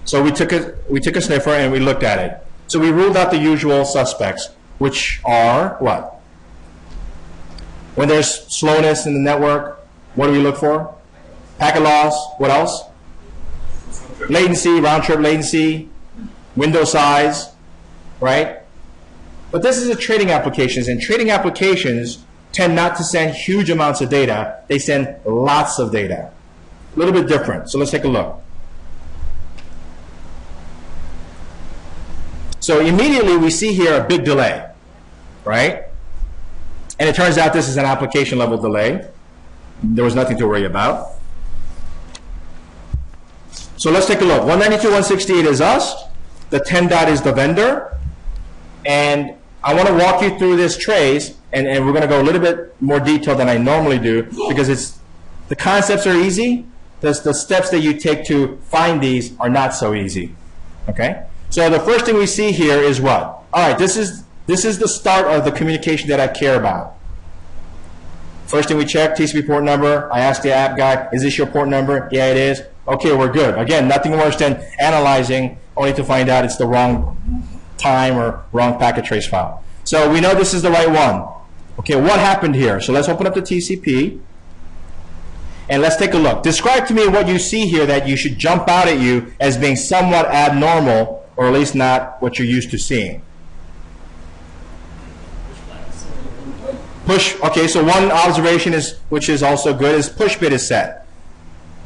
So we took a sniffer and we looked at it. So we ruled out the usual suspects, which are what? When there's slowness in the network, what do we look for? Packet loss. What else? Latency, round trip latency, window size, right? But this is a trading applications, and trading applications tend not to send huge amounts of data. They send lots of data. A little bit different. So let's take a look. So immediately we see here a big delay, right? And it turns out this is an application level delay. There was nothing to worry about. So let's take a look. 192.168 is us. The 10 dot is the vendor. And I want to walk you through this trace, and we're going to go a little bit more detailed than I normally do, because the concepts are easy. The steps that you take to find these are not so easy. Okay? So the first thing we see here is what? All right, this is the start of the communication that I care about. First thing we check, TCP port number. I ask the app guy, is this your port number? Yeah, it is. Okay, we're good. Again, nothing worse than analyzing only to find out it's the wrong time or wrong packet trace file. So we know this is the right one. Okay, what happened here? So let's open up the TCP and let's take a look. Describe to me what you see here that you should jump out at you as being somewhat abnormal, or at least not what you're used to seeing. Push, okay, so one observation is, which is also good, is push bit is set.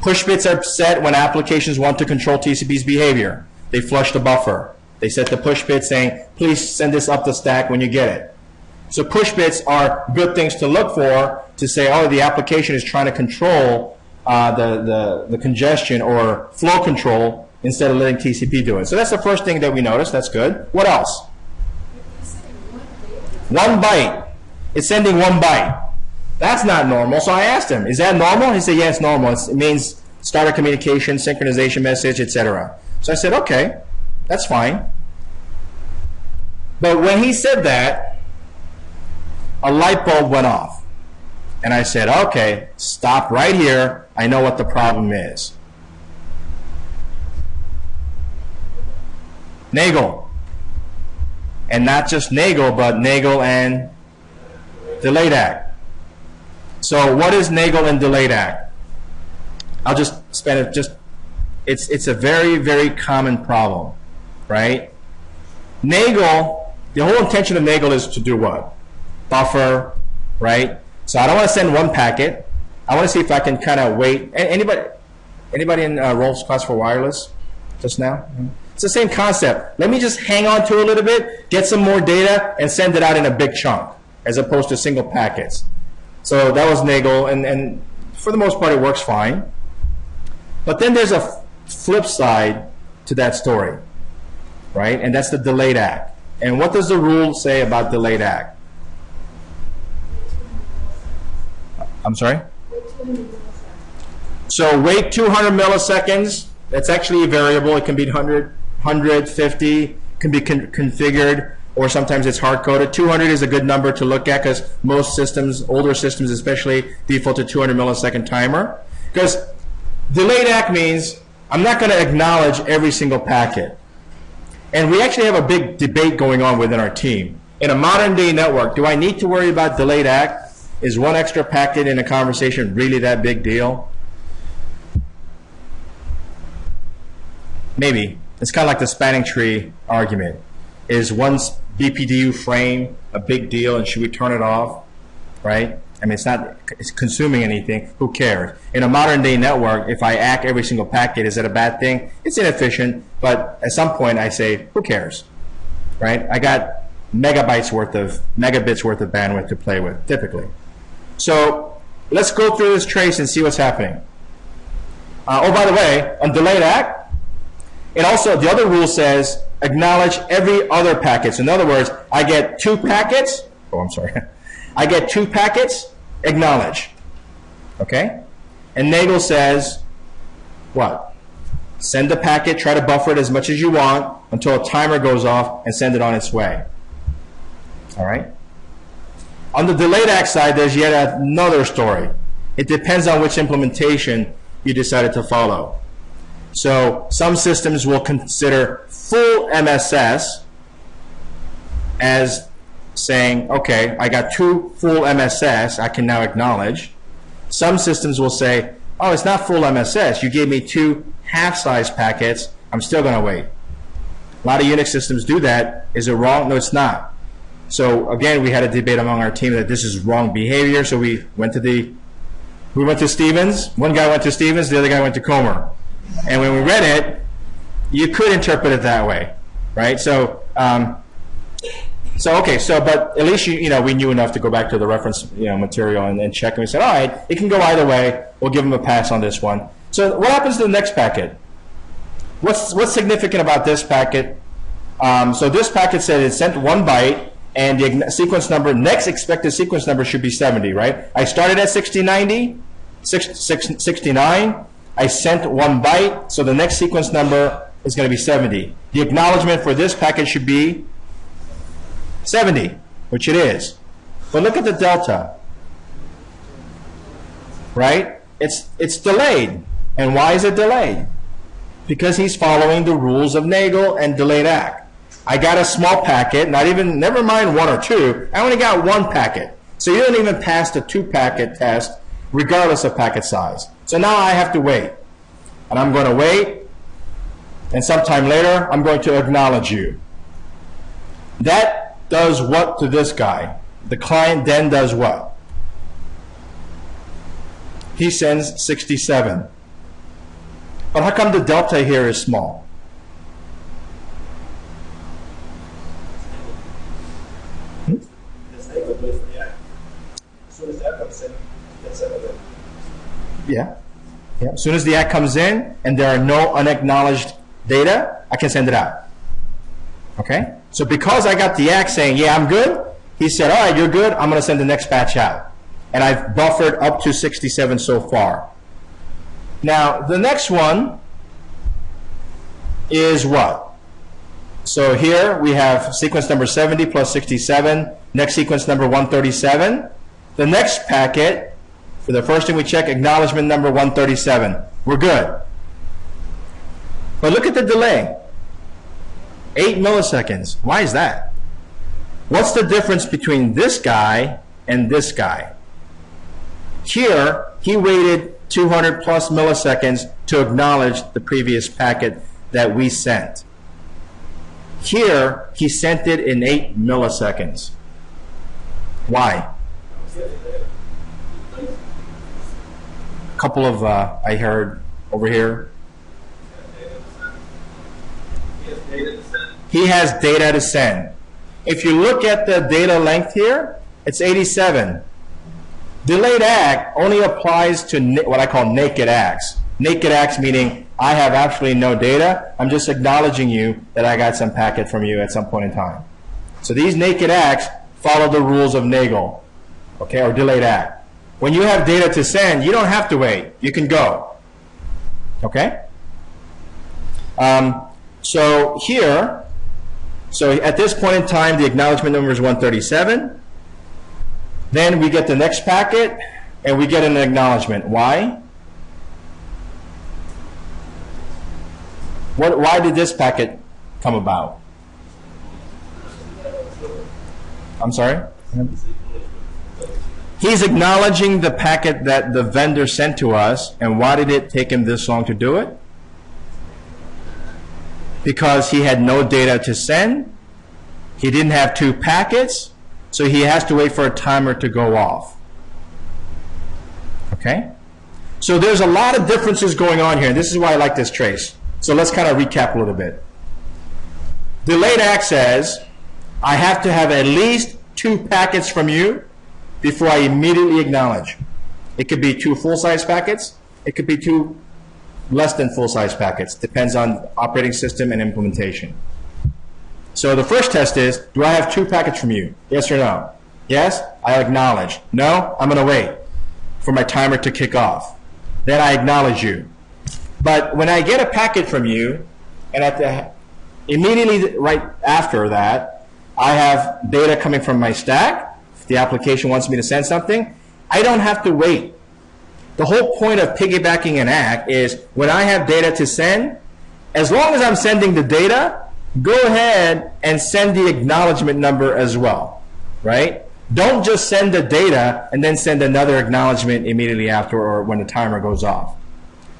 Push bits are set when applications want to control TCP's behavior. They flush the buffer. They set the push bit saying, please send this up the stack when you get it. So push bits are good things to look for to say, oh, the application is trying to control the congestion or flow control instead of letting TCP do it. So that's the first thing that we notice. That's good. What else? 1 byte. It's sending 1 byte. That's not normal. So I asked him, is that normal? He said, yeah, it's normal. It means starter communication, synchronization message, etc. So I said, okay, that's fine. But when he said that, a light bulb went off. And I said, okay, stop right here. I know what the problem is. Nagel. And not just Nagel, but Nagel and delayed act. So what is Nagel and delayed act? I'll just spend it it's a very, very common problem, right? Nagel, the whole intention of Nagel is to do what? Buffer, right? So I don't want to send one packet. I want to see if I can kind of wait. Anybody in Rolf's class for wireless just now? It's the same concept. Let me just hang on to it a little bit, get some more data, and send it out in a big chunk, as opposed to single packets. So that was Nagel, and for the most part it works fine. But then there's a flip side to that story, right? And that's the delayed act. And what does the rule say about delayed act? I'm sorry? So wait 200 milliseconds. That's actually a variable. It can be 100, 150, can be configured, or sometimes it's hard-coded. 200 is a good number to look at because most systems, older systems especially, default to 200 millisecond timer. Because delayed act means I'm not going to acknowledge every single packet. And we actually have a big debate going on within our team. In a modern day network, do I need to worry about delayed act? Is one extra packet in a conversation really that big deal? It's kind of like the spanning tree argument. Is one BPDU frame a big deal, and should we turn it off? Right? I mean, it's consuming anything. Who cares? In a modern day network, if I act every single packet, is that a bad thing? It's inefficient, but at some point I say, who cares? Right? I got megabits worth of bandwidth to play with, typically. So let's go through this trace and see what's happening. Oh, by the way, on delayed act, it also, the other rule says, acknowledge every other packet. So in other words, I get 2 packets. Oh, I'm sorry. I get 2 packets, acknowledge. Okay? And Nagel says, what? Send the packet, try to buffer it as much as you want until a timer goes off and send it on its way. All right? On the delayed act side, there's yet another story. It depends on which implementation you decided to follow. So some systems will consider full MSS as saying, okay, I got 2 full MSS, I can now acknowledge. Some systems will say, oh, it's not full MSS. You gave me 2 half-size packets. I'm still going to wait. A lot of Unix systems do that. Is it wrong? No, it's not. So again, we had a debate among our team that this is wrong behavior. So we went to Stevens. One guy went to Stevens. The other guy went to Comer. And when we read it, you could interpret it that way, right? So So, okay, so, but at least, we knew enough to go back to the reference, material and check, and we said, all right, it can go either way. We'll give them a pass on this one. So what happens to the next packet? What's significant about this packet? So this packet said it sent 1 byte, and the sequence number, next expected sequence number should be 70, right? I started at 69. I sent 1 byte, so the next sequence number is going to be 70. The acknowledgement for this packet should be 70, which it is. But look at the delta, right? It's delayed. And why is it delayed? Because he's following the rules of Nagel and delayed act. I got a small packet, never mind 1 or 2, I only got 1 packet. So you don't even pass the 2-packet test, regardless of packet size. So now I have to wait. And I'm going to wait, and sometime later, I'm going to acknowledge you. That does what to this guy? The client then does what? He sends 67. But how come the delta here is small? Yeah. As soon as the act comes in and there are no unacknowledged data, I can send it out. Okay? So because I got the act saying, yeah, I'm good, he said, all right, you're good, I'm going to send the next batch out. And I've buffered up to 67 so far. Now, the next one is what? So here we have sequence number 70 plus 67, next sequence number 137. The next packet, for the first thing we check, acknowledgement number 137. We're good. But look at the delay. 8 milliseconds. Why is that? What's the difference between this guy and this guy? Here, he waited 200 plus milliseconds to acknowledge the previous packet that we sent. Here, he sent it in 8 milliseconds. Why? Couple of, I heard over here. He has data to send. If you look at the data length here, it's 87. Delayed act only applies to what I call naked acts. Naked acts meaning I have absolutely no data. I'm just acknowledging you that I got some packet from you at some point in time. So these naked acts follow the rules of Nagel, okay, or delayed act. When you have data to send, you don't have to wait. You can go. Okay? So here, at this point in time, the acknowledgement number is 137. Then we get the next packet, and we get an acknowledgement. Why? Why did this packet come about? I'm sorry? He's acknowledging the packet that the vendor sent to us, and why did it take him this long to do it? Because he had no data to send, he didn't have 2 packets, so he has to wait for a timer to go off. Okay? So there's a lot of differences going on here, and this is why I like this trace. So let's kind of recap a little bit. Delayed act says, I have to have at least 2 packets from you before I immediately acknowledge. It could be 2 full-size packets. It could be 2 less than full-size packets. Depends on operating system and implementation. So the first test is, do I have 2 packets from you? Yes or no? Yes, I acknowledge. No, I'm going to wait for my timer to kick off. Then I acknowledge you. But when I get a packet from you, and immediately right after that, I have data coming from my stack. If the application wants me to send something, I don't have to wait. The whole point of piggybacking an act is when I have data to send, as long as I'm sending the data, go ahead and send the acknowledgement number as well, right? Don't just send the data and then send another acknowledgement immediately after or when the timer goes off.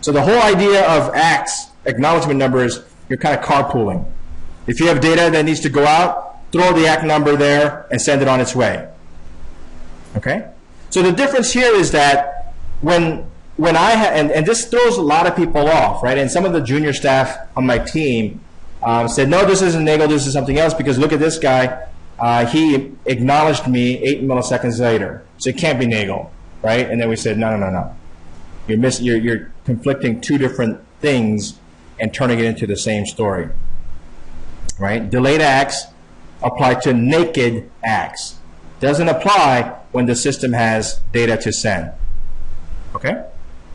So the whole idea of acts, acknowledgement numbers, you're kind of carpooling. If you have data that needs to go out, throw the act number there and send it on its way. Okay? So the difference here is that when I and this throws a lot of people off, right? And some of the junior staff on my team said, no, this isn't Nagel, this is something else, because look at this guy. he acknowledged me 8 milliseconds later. So it can't be Nagel, right? And then we said, no. You're conflicting two different things and turning it into the same story, right? Delayed acts apply to naked acts. Doesn't apply when the system has data to send. Okay?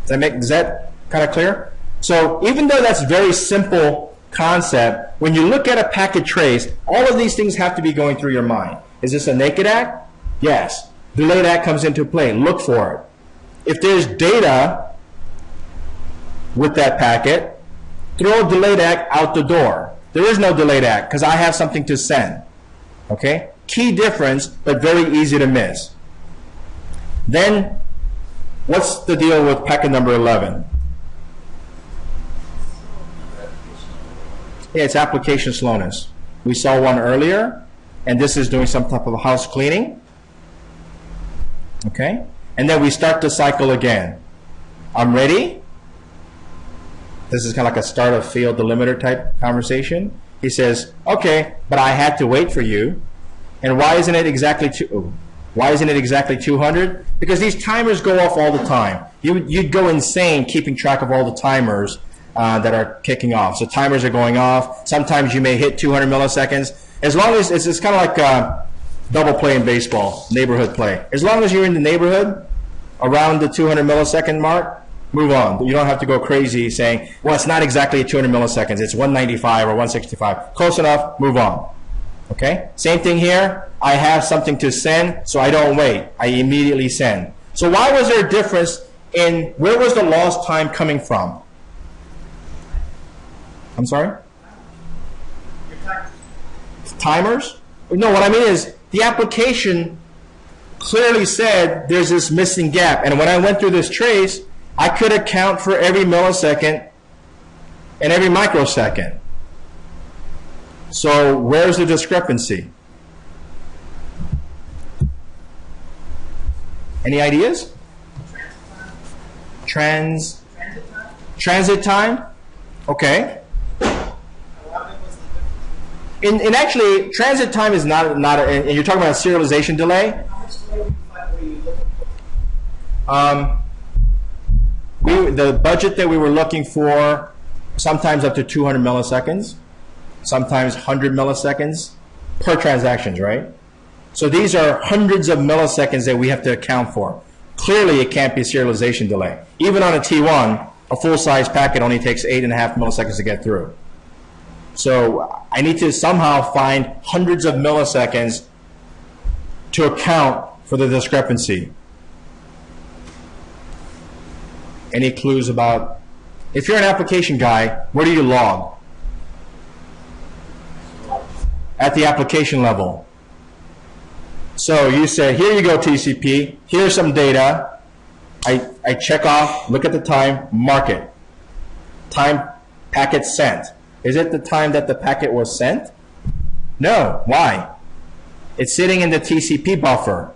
Is that kind of clear? So even though that's very simple concept, when you look at a packet trace, all of these things have to be going through your mind. Is this a naked act? Yes. Delayed act comes into play. Look for it. If there's data with that packet, throw a delayed act out the door. There is no delayed act because I have something to send. Okay? Key difference, but very easy to miss. Then, what's the deal with packet number 11? Yeah, it's application slowness. We saw one earlier, and this is doing some type of house cleaning. Okay? And then we start the cycle again. I'm ready. This is kind of like a start of field delimiter type conversation. He says, okay, but I had to wait for you. And why isn't it exactly 200? Because these timers go off all the time. You'd go insane keeping track of all the timers that are kicking off. So timers are going off. Sometimes you may hit 200 milliseconds. As long as it's kind of like double play in baseball, neighborhood play. As long as you're in the neighborhood around the 200 millisecond mark, move on. You don't have to go crazy saying, well, it's not exactly 200 milliseconds. It's 195 or 165. Close enough, move on. Okay? Same thing here. I have something to send, so I don't wait. I immediately send. So why was there a difference in where was the lost time coming from? I'm sorry? Timers? No, what I mean is the application clearly said there's this missing gap. And when I went through this trace, I could account for every millisecond and every microsecond. So where's the discrepancy? Any ideas? Transit time? Okay. And actually, transit time is not and you're talking about a serialization delay? How much delay were you looking for? The budget that we were looking for, sometimes up to 200 milliseconds, sometimes 100 milliseconds per transactions, right? So these are hundreds of milliseconds that we have to account for. Clearly, it can't be serialization delay. Even on a T1, a full-size packet only takes 8.5 milliseconds to get through. So I need to somehow find hundreds of milliseconds to account for the discrepancy. Any clues about, if you're an application guy, where do you log? At the application level. So you say, here you go, TCP, here's some data. I check off, look at the time, mark it. Time packet sent. Is it the time that the packet was sent? No. Why? It's sitting in the TCP buffer.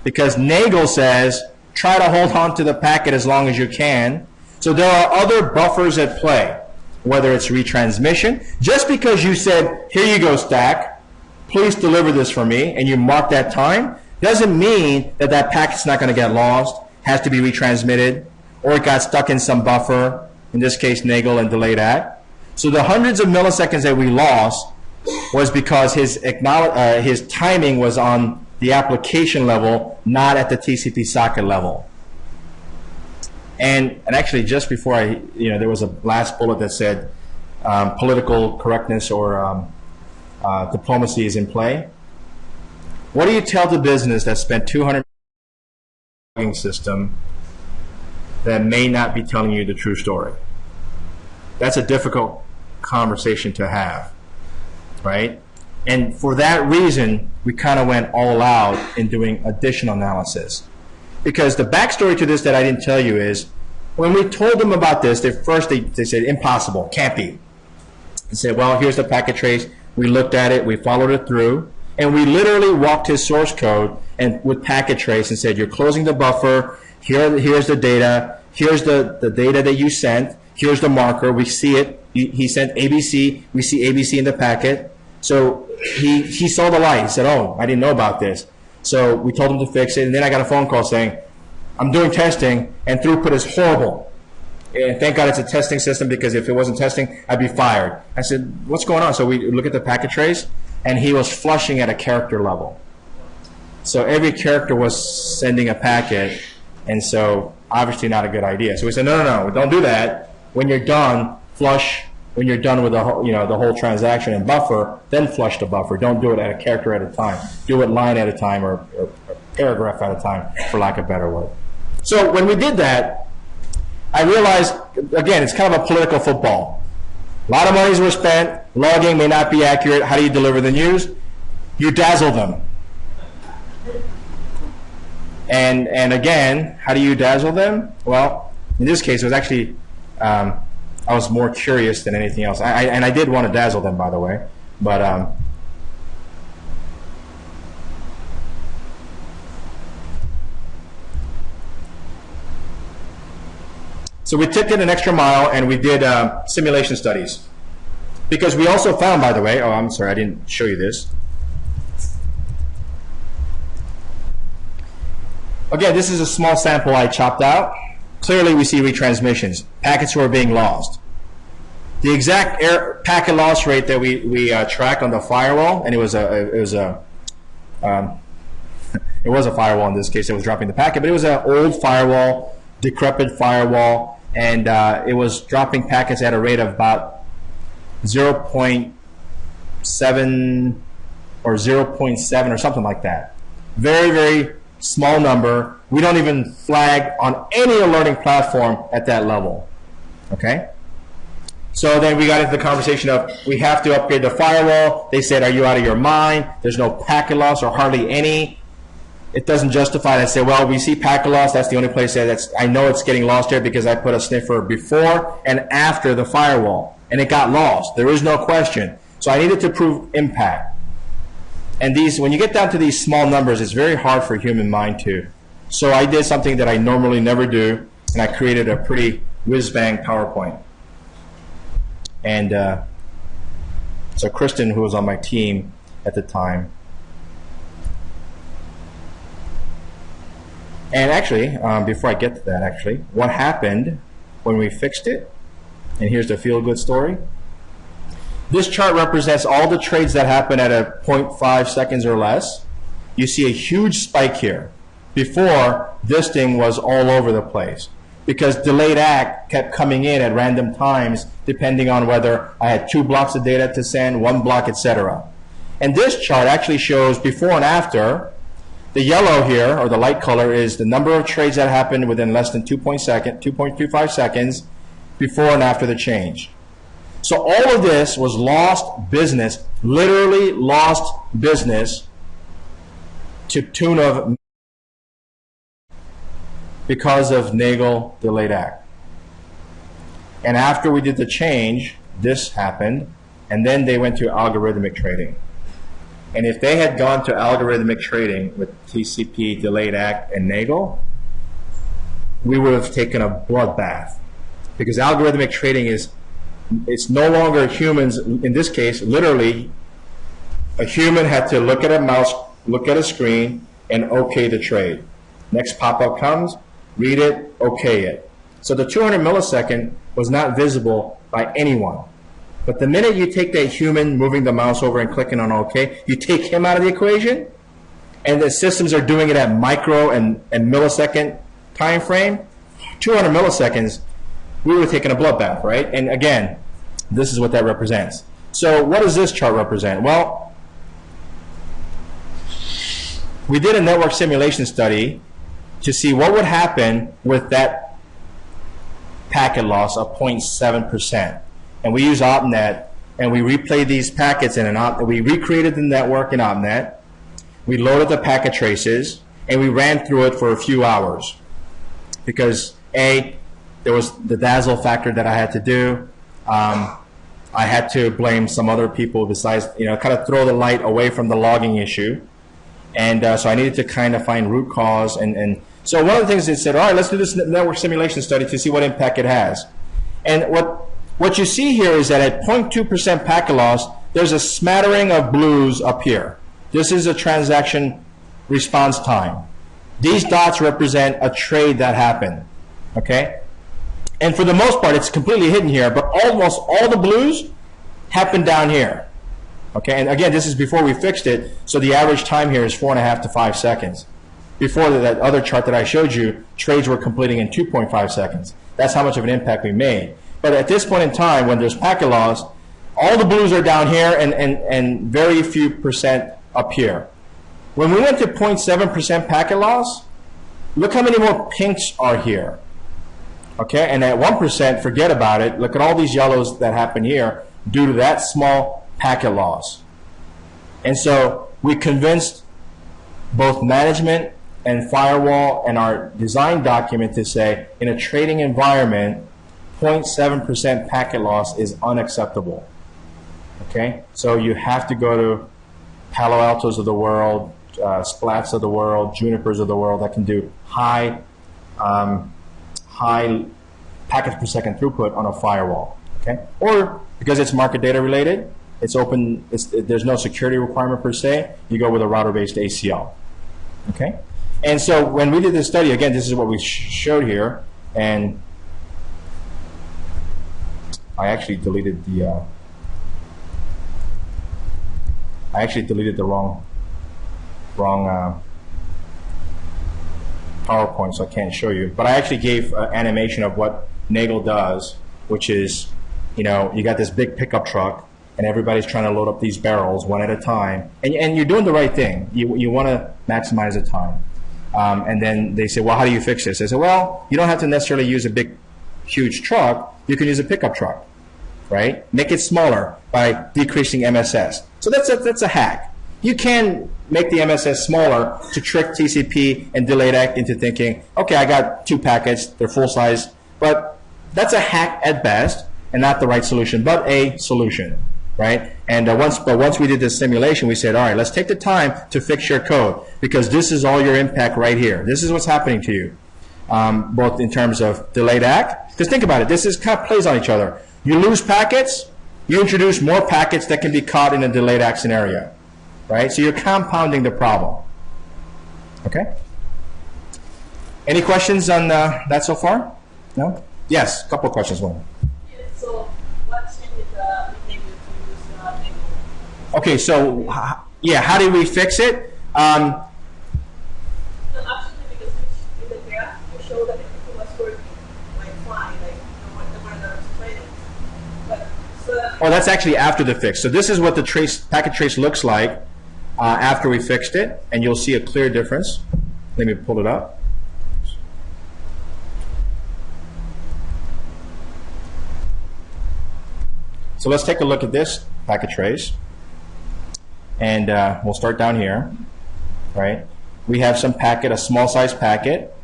Because Nagel says, try to hold on to the packet as long as you can. So there are other buffers at play, whether it's retransmission. Just because you said, here you go, stack, please deliver this for me, and you mark that time, doesn't mean that that packet's not going to get lost, has to be retransmitted, or it got stuck in some buffer, in this case, Nagel and delayed act. So the hundreds of milliseconds that we lost was because his timing was on the application level, not at the TCP socket level. And actually, just before there was a last bullet that said political correctness or diplomacy is in play. What do you tell the business that spent $200 million system that may not be telling you the true story? That's a difficult conversation to have, right? And for that reason, we kind of went all out in doing additional analysis. Because the backstory to this that I didn't tell you is, when we told them about this, they said, impossible, can't be. They said, well, here's the packet trace. We looked at it, we followed it through, and we literally walked his source code and with packet trace and said, you're closing the buffer, here's the data, here's the data that you sent, here's the marker, we see it, he sent ABC, we see ABC in the packet. So he saw the light. He said, oh, I didn't know about this. So we told him to fix it, and then I got a phone call saying, I'm doing testing, and throughput is horrible. And thank God it's a testing system, because if it wasn't testing, I'd be fired. I said, what's going on? So we look at the packet trace, and he was flushing at a character level. So every character was sending a packet, and so obviously not a good idea. So we said, no, don't do that. When you're done, flush. When you're done with the whole transaction and buffer, then flush the buffer. Don't do it at a character at a time. Do it line at a time, or paragraph at a time, for lack of a better word. So when we did that, I realized, again, it's kind of a political football. A lot of monies were spent. Logging may not be accurate. How do you deliver the news? You dazzle them. And again, how do you dazzle them? Well, in this case, it was actually, I was more curious than anything else. And I did want to dazzle them, by the way. But so we took it an extra mile, and we did simulation studies. Because we also found, by the way, oh, I'm sorry, I didn't show you this. Again, this is a small sample I chopped out. Clearly, we see retransmissions. Packets were being lost. The exact packet loss rate that we tracked on the firewall, and it was a firewall in this case that was dropping the packet, but it was an old firewall, decrepit firewall, and it was dropping packets at a rate of about 0.7 or 0.7 or something like that. Very, very small number. We don't even flag on any alerting platform at that level. Okay? So then we got into the conversation of, we have to upgrade the firewall. They said, are you out of your mind? There's no packet loss or hardly any. It doesn't justify that. I say, well, we see packet loss. That's the only place that I know it's getting lost there, because I put a sniffer before and after the firewall, and it got lost. There is no question. So I needed to prove impact. And when you get down to these small numbers, it's very hard for a human mind to. So I did something that I normally never do, and I created a pretty whiz-bang PowerPoint. And so Kristen, who was on my team at the time, and actually, before I get to that, actually, what happened when we fixed it, and here's the feel-good story. This chart represents all the trades that happen at a 0.5 seconds or less. You see a huge spike here. Before, this thing was all over the place, because delayed act kept coming in at random times, depending on whether I had 2 blocks of data to send, 1 block, etc. And this chart actually shows before and after. The yellow here, or the light color, is the number of trades that happened within less than 2.25 seconds before and after the change. So all of this was lost business, literally lost business, to tune of, because of Nagel delayed act. And after we did the change, this happened, and then they went to algorithmic trading. And if they had gone to algorithmic trading with TCP, delayed act, and Nagel, we would have taken a bloodbath. Because algorithmic trading it's no longer humans. In this case, literally, a human had to look at a mouse, look at a screen, and okay the trade. Next pop-up comes, read it, okay it. So the 200 millisecond was not visible by anyone. But the minute you take that human moving the mouse over and clicking on OK, you take him out of the equation, and the systems are doing it at micro and millisecond time frame, 200 milliseconds, we would have taken a bloodbath, right? And again, this is what that represents. So what does this chart represent? Well, we did a network simulation study to see what would happen with that packet loss of 0.7%. And we use OpNet, and we replayed these packets in we recreated the network in OpNet, we loaded the packet traces, and we ran through it for a few hours. Because there was the dazzle factor that I had to do. I had to blame some other people besides, kind of throw the light away from the logging issue. And so I needed to kind of find root cause. And so one of the things they said, all right, let's do this network simulation study to see what impact it has. And what you see here is that at 0.2% packet loss, there's a smattering of blues up here. This is a transaction response time. These dots represent a trade that happened, okay? And for the most part, it's completely hidden here, but almost all the blues happen down here, okay? And again, this is before we fixed it, so the average time here is 4.5 to 5 seconds. Before that other chart that I showed you, trades were completing in 2.5 seconds. That's how much of an impact we made. But at this point in time, when there's packet loss, all the blues are down here and very few percent up here. When we went to 0.7% packet loss, look how many more pinks are here. Okay, and at 1%, forget about it. Look at all these yellows that happen here due to that small packet loss. And so we convinced both management and firewall and our design document to say, in a trading environment, 0.7% packet loss is unacceptable. Okay, so you have to go to Palo Altos of the world, Splats of the world, Junipers of the world that can do high packets per second throughput on a firewall. Okay, or because it's market data related, it's open. There's no security requirement per se. You go with a router-based ACL. Okay, and so when we did this study, again, this is what we showed here, and I actually deleted the. I actually deleted the wrong PowerPoint, so I can't show you. But I actually gave animation of what Nagel does, which is, you know, you got this big pickup truck, and everybody's trying to load up these barrels one at a time, and you're doing the right thing. You want to maximize the time. And then they say, well, how do you fix this? I say, well, you don't have to necessarily use a big, huge truck. You can use a pickup truck, right? Make it smaller by decreasing MSS. So that's a hack. You can make the MSS smaller to trick TCP and delayed ACK into thinking, okay, I got 2 packets, they're full size, but that's a hack at best and not the right solution, but a solution, right? And once we did this simulation, we said, all right, let's take the time to fix your code because this is all your impact right here. This is what's happening to you, both in terms of delayed ACK. Because think about it, this is kind of plays on each other. You lose packets, you introduce more packets that can be caught in a delayed ACK scenario, right? So you're compounding the problem. Okay? Any questions on that so far? No? Yes, a couple of questions. One. Yeah, so what changed the behavior to use Nagel? Okay, so yeah, how did we fix it? No, actually, because in the graph, you show that everything was working like fine, like the one that was trading. But so that Oh, that's actually after the fix. So this is what the packet trace looks like after we fixed it, and you'll see a clear difference. Let me pull it up. So let's take a look at this packet trace, and we'll start down here, right? We have some packet, a small size packet.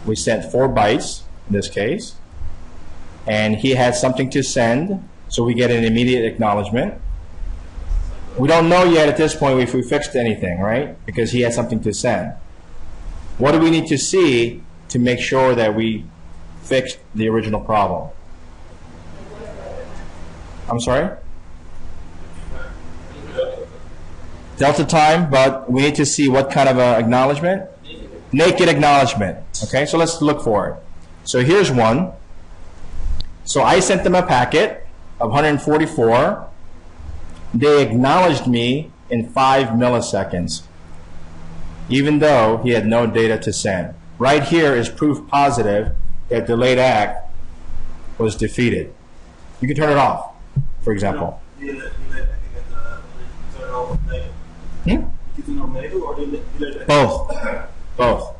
We sent 4 bytes in this case, and he had something to send, so we get an immediate acknowledgement. We don't know yet at this point if we fixed anything, right? Because he had something to send. What do we need to see to make sure that we fixed the original problem? I'm sorry? Delta time, but we need to see what kind of acknowledgement? Naked acknowledgement. Okay, so let's look for it. So here's one. So I sent them a packet of 144. They acknowledged me in 5 milliseconds, even though he had no data to send. Right here is proof positive that delayed ACK was defeated. You can turn it off, for example. Both.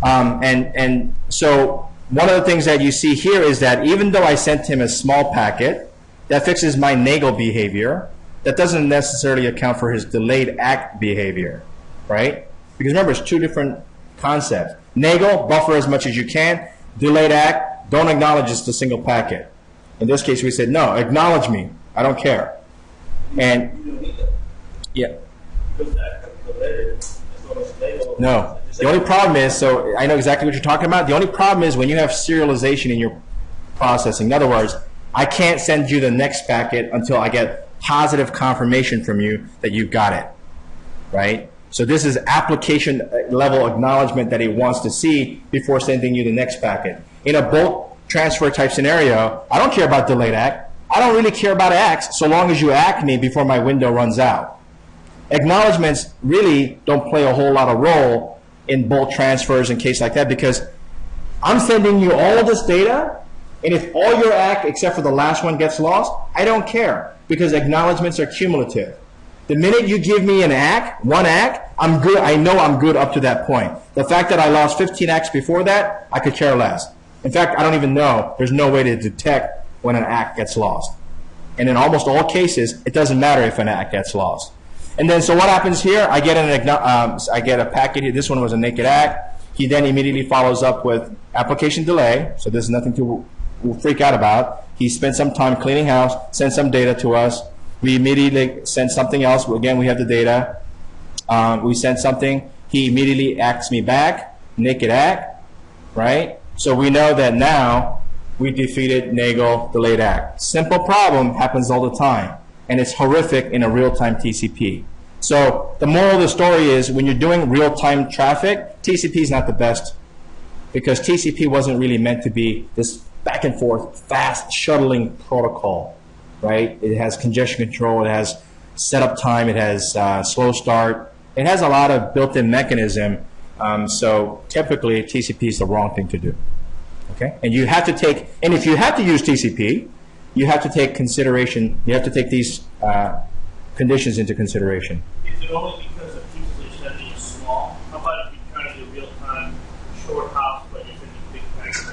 And so one of the things that you see here is that even though I sent him a small packet that fixes my Nagel behavior, that doesn't necessarily account for his delayed ACK behavior, right? Because remember, it's 2 different concepts. Nagel, buffer as much as you can. Delayed ACK, don't acknowledge just a single packet. In this case, we said, no, acknowledge me. I don't care. And, yeah. No. The only problem is, so I know exactly what you're talking about. The only problem is when you have serialization in your processing. In other words, I can't send you the next packet until I get positive confirmation from you that you got it, right? So this is application level acknowledgement that it wants to see before sending you the next packet. In a bulk transfer type scenario, I don't care about delayed ACK. I don't really care about ACKs so long as you ACK me before my window runs out. Acknowledgements really don't play a whole lot of role in bulk transfers and cases like that, because I'm sending you all of this data, and if all your ACK except for the last one gets lost, I don't care, because acknowledgements are cumulative. The minute you give me an ACK, one ACK, I'm good. I know I'm good up to that point. The fact that I lost 15 ACKs before that, I could care less. In fact, I don't even know. There's no way to detect when an ACK gets lost. And in almost all cases, it doesn't matter if an ACK gets lost. And then, so what happens here? I get a packet here. This one was a naked ACK. He then immediately follows up with application delay. So there's nothing to freak out about. He spent some time cleaning house, sent some data to us. We immediately send something else. Again, we have the data. We send something. He immediately acts me back, naked ACK, right? So we know that now we defeated Nagel delayed ACK. Simple problem, happens all the time. And it's horrific in a real-time TCP. So the moral of the story is, when you're doing real-time traffic, TCP is not the best, because TCP wasn't really meant to be this back and forth, fast shuttling protocol, right? It has congestion control, it has setup time, it has slow start. It has a lot of built-in mechanism, so typically TCP is the wrong thing to do, okay? And you have to take, and if you have to use TCP, you have to take consideration, you have to take these conditions into consideration. Is it only because the pieces are sending is small? How about if you're trying to do real-time short hops, but you're sending big packets?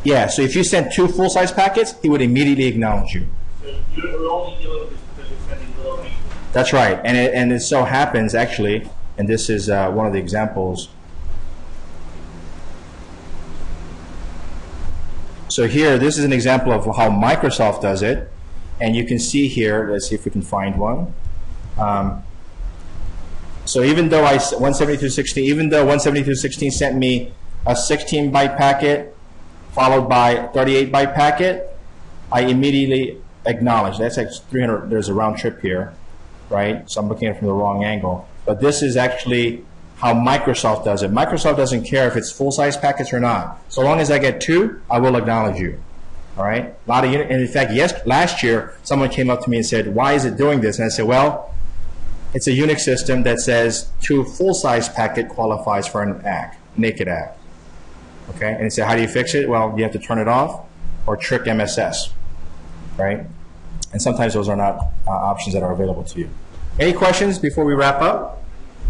Yeah, so if you sent 2 full-size packets, he would immediately acknowledge you. So you're only dealing with this because you're sending little pieces? That's right, and it so happens, actually, and this is one of the examples. So here, this is an example of how Microsoft does it, and you can see here, let's see if we can find one. So even though 172.16 sent me a 16-byte packet followed by a 38-byte packet, I immediately acknowledge. That's like 300, there's a round trip here, right? So I'm looking at it from the wrong angle. But this is actually how Microsoft does it. Microsoft doesn't care if it's full-size packets or not. So long as I get 2, I will acknowledge you. All right? A lot of and in fact, last year, someone came up to me and said, "Why is it doing this?" And I said, well, it's a Unix system that says 2 full-size packet qualifies for an ACK, naked ACK. Okay? And he said, how do you fix it? Well, you have to turn it off or trick MSS, right? And sometimes those are not options that are available to you. Any questions before we wrap up?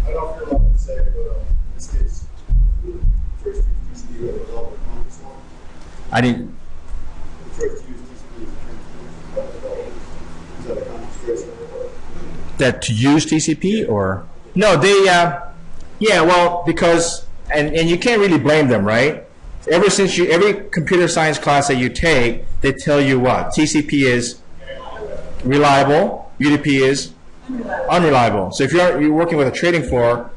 I don't feel like to say, but in this case, the first use TCP with a developer conference one. I didn't. The first use TCP with a developer. Is that a concentration? That to use TCP or? No, they, yeah, well, because, and you can't really blame them, right? Every computer science class that you take, they tell you what? TCP is reliable, UDP is unreliable. So if you're working with a trading floor,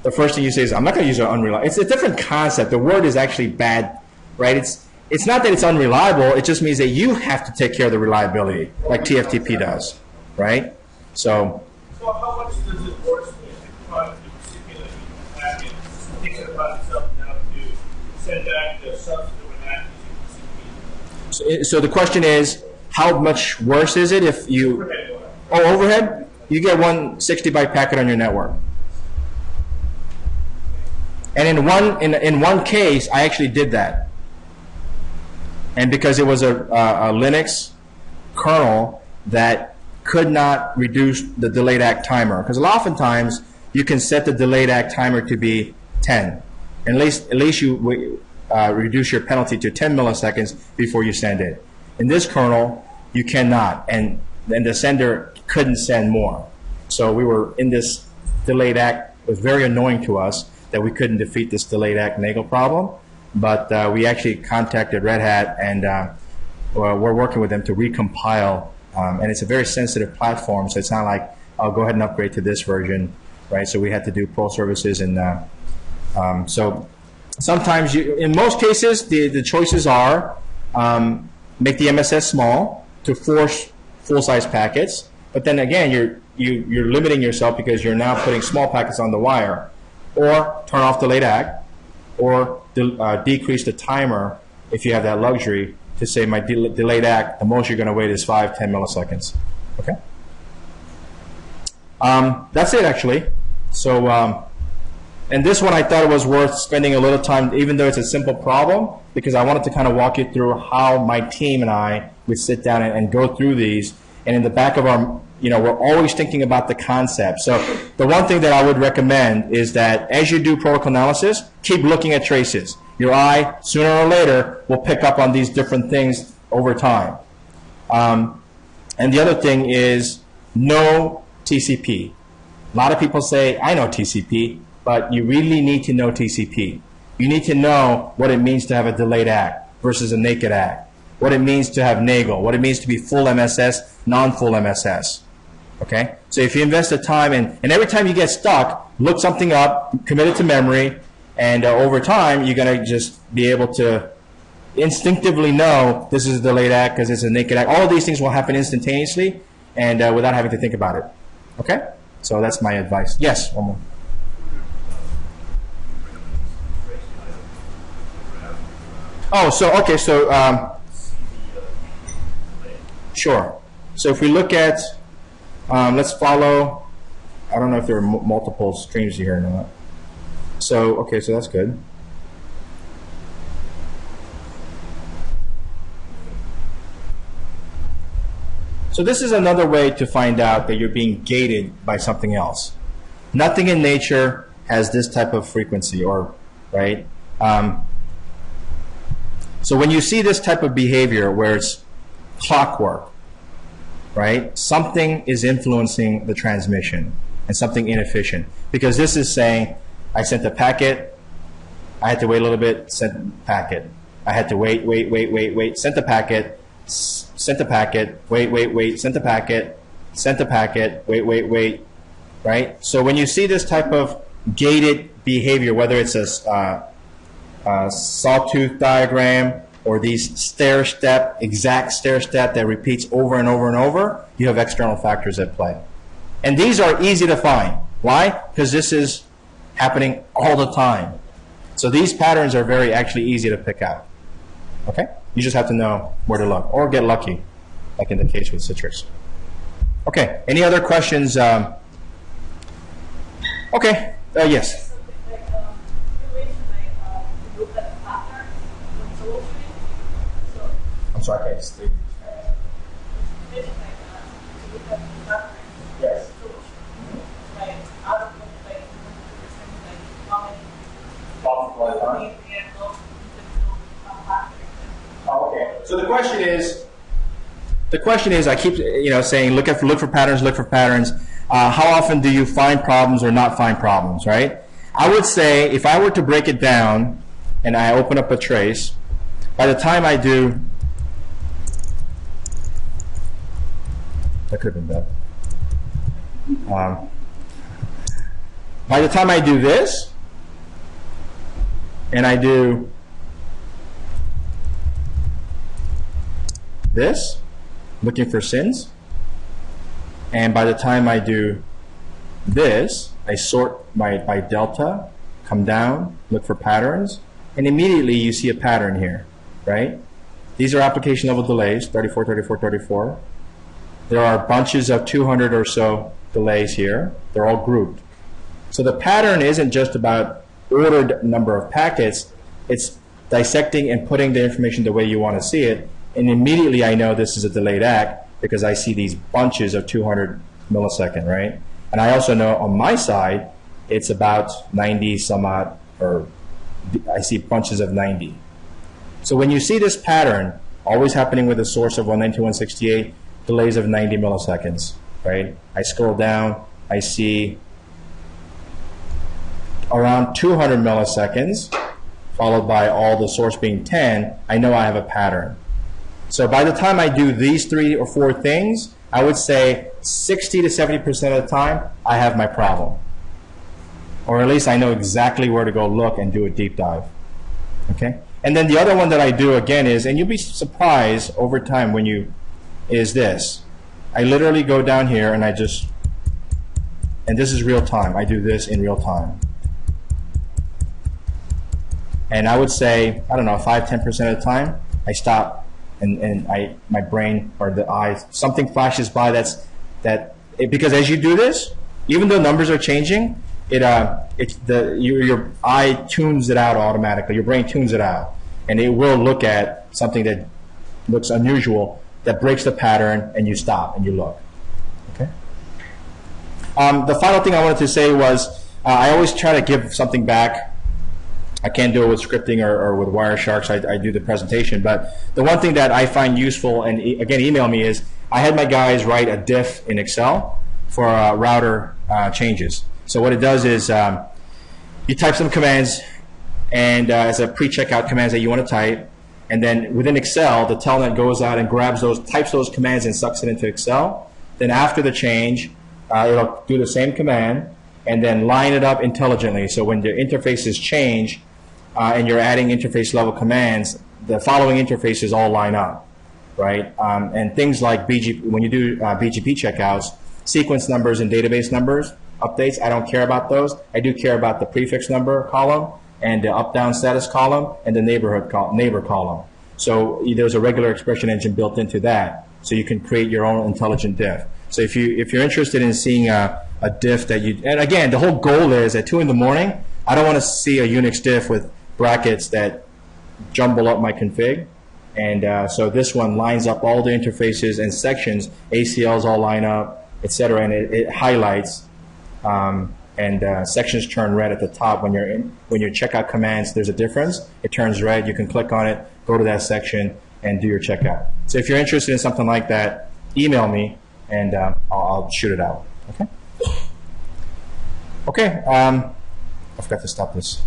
the first thing you say is, I'm not going to use an unreliable. It's a different concept. The word is actually bad, right? It's not that it's unreliable. It just means that you have to take care of the reliability, like TFTP does, right? So how much does it work if the recipient of the packet thinks about itself now to send back the substantive and active TCP? So the question is, how much worse is it if you... overhead? You get one 60-byte packet on your network. And in one case, I actually did that. And because it was a Linux kernel that could not reduce the delayed ACK timer. Because oftentimes, you can set the delayed ACK timer to be 10. And at least you reduce your penalty to 10 milliseconds before you send it. In this kernel, you cannot. And the sender couldn't send more. So we were in this delayed ACK. It was very annoying to us that we couldn't defeat this delayed ACK Nagel problem. But we actually contacted Red Hat, and we're working with them to recompile. And it's a very sensitive platform, so it's not like, I'll go ahead and upgrade to this version, right? So we had to do pro services. And so sometimes, in most cases, the choices are make the MSS small, to force full-size packets, but then again, you're limiting yourself because you're now putting small packets on the wire, or turn off delayed act, or decrease the timer if you have that luxury to say my delayed act, the most you're going to wait is 5-10 milliseconds. Okay? That's it, actually. So, and this one I thought it was worth spending a little time, even though it's a simple problem, because I wanted to kind of walk you through how my team and I would sit down and go through these. And in the back of our, we're always thinking about the concept. So the one thing that I would recommend is that as you do protocol analysis, keep looking at traces. Your eye, sooner or later, will pick up on these different things over time. And the other thing is know TCP. A lot of people say, I know TCP, but you really need to know TCP. You need to know what it means to have a delayed act versus a naked act, what it means to have NAGLE, what it means to be full MSS, non-full MSS. Okay? So if you invest the time, and every time you get stuck, look something up, commit it to memory, and over time, you're going to just be able to instinctively know this is a delayed act because it's a naked act. All of these things will happen instantaneously and without having to think about it. Okay? So that's my advice. Yes, one more. Oh, so, okay, so, sure. So if we look at, let's follow, I don't know if there are multiple streams here or not. So, okay, so that's good. So this is another way to find out that you're being gated by something else. Nothing in nature has this type of frequency, or, right? So when you see this type of behavior where it's clockwork, right? Something is influencing the transmission and something inefficient. Because this is saying, I sent a packet, I had to wait a little bit, sent the packet. I had to wait, sent the packet, sent the packet, wait, sent the packet, sent the packet, wait, right? So when you see this type of gated behavior, whether it's a sawtooth diagram or these exact stair step that repeats over and over and over, you have external factors at play. And these are easy to find. Why? Because this is happening all the time. So these patterns are actually easy to pick out. Okay? You just have to know where to look, or get lucky, like in the case with Citrix. Okay, any other questions? Okay, yes. I'm sorry, I can't sleep. Yes. Oh, okay. So the question is, I keep saying look for patterns. How often do you find problems or not find problems, right? I would say if I were to break it down and I open up a trace, by the time I do, that could have been bad. By the time I do this, and I do this, looking for sins, and by the time I do this, I sort by delta, come down, look for patterns, and immediately you see a pattern here, right? These are application level delays, 34, 34, 34. There are bunches of 200 or so delays here. They're all grouped. So the pattern isn't just about ordered number of packets. It's dissecting and putting the information the way you want to see it. And immediately I know this is a delayed act because I see these bunches of 200 millisecond, right? And I also know on my side, it's about 90 some odd, or I see bunches of 90. So when you see this pattern, always happening with a source of 192.168, delays of 90 milliseconds, right? I scroll down, I see around 200 milliseconds, followed by all the source being 10, I know I have a pattern. So by the time I do these 3 or 4 things, I would say 60 to 70% of the time, I have my problem. Or at least I know exactly where to go look and do a deep dive. Okay? And then the other one that I do again is, and you'll be surprised over time when you is this. I literally go down here and and this is real time. I do this in real time. And I would say, I don't know, 5–10% of the time, I stop and my brain or the eye, something flashes by because as you do this, even though numbers are changing, your eye tunes it out automatically. Your brain tunes it out, and it will look at something that looks unusual, that breaks the pattern, and you stop and you look. Okay. The final thing I wanted to say was I always try to give something back. I can't do it with scripting or with Wireshark, so I do the presentation. But the one thing that I find useful, and again, email me, is I had my guys write a diff in Excel for router changes. So what it does is you type some commands, and as a pre-checkout commands that you want to type, and then within Excel, the telnet goes out and grabs those, types those commands and sucks it into Excel. Then after the change, it'll do the same command and then line it up intelligently. So when the interfaces change and you're adding interface level commands, the following interfaces all line up, right? And things like when you do BGP checkouts, sequence numbers and database numbers, updates, I don't care about those. I do care about the prefix number column and the up-down status column and the neighbor column. So there's a regular expression engine built into that, so you can create your own intelligent diff. So if you're interested in seeing a diff that and again, the whole goal is at 2 in the morning, I don't want to see a Unix diff with brackets that jumble up my config. And so this one lines up all the interfaces and sections, ACLs all line up, etc., and it highlights. Sections turn red at the top when your checkout commands. There's a difference. It turns red. You can click on it, go to that section, and do your checkout. So if you're interested in something like that, email me, and I'll shoot it out. Okay. Okay. I forgot to stop this.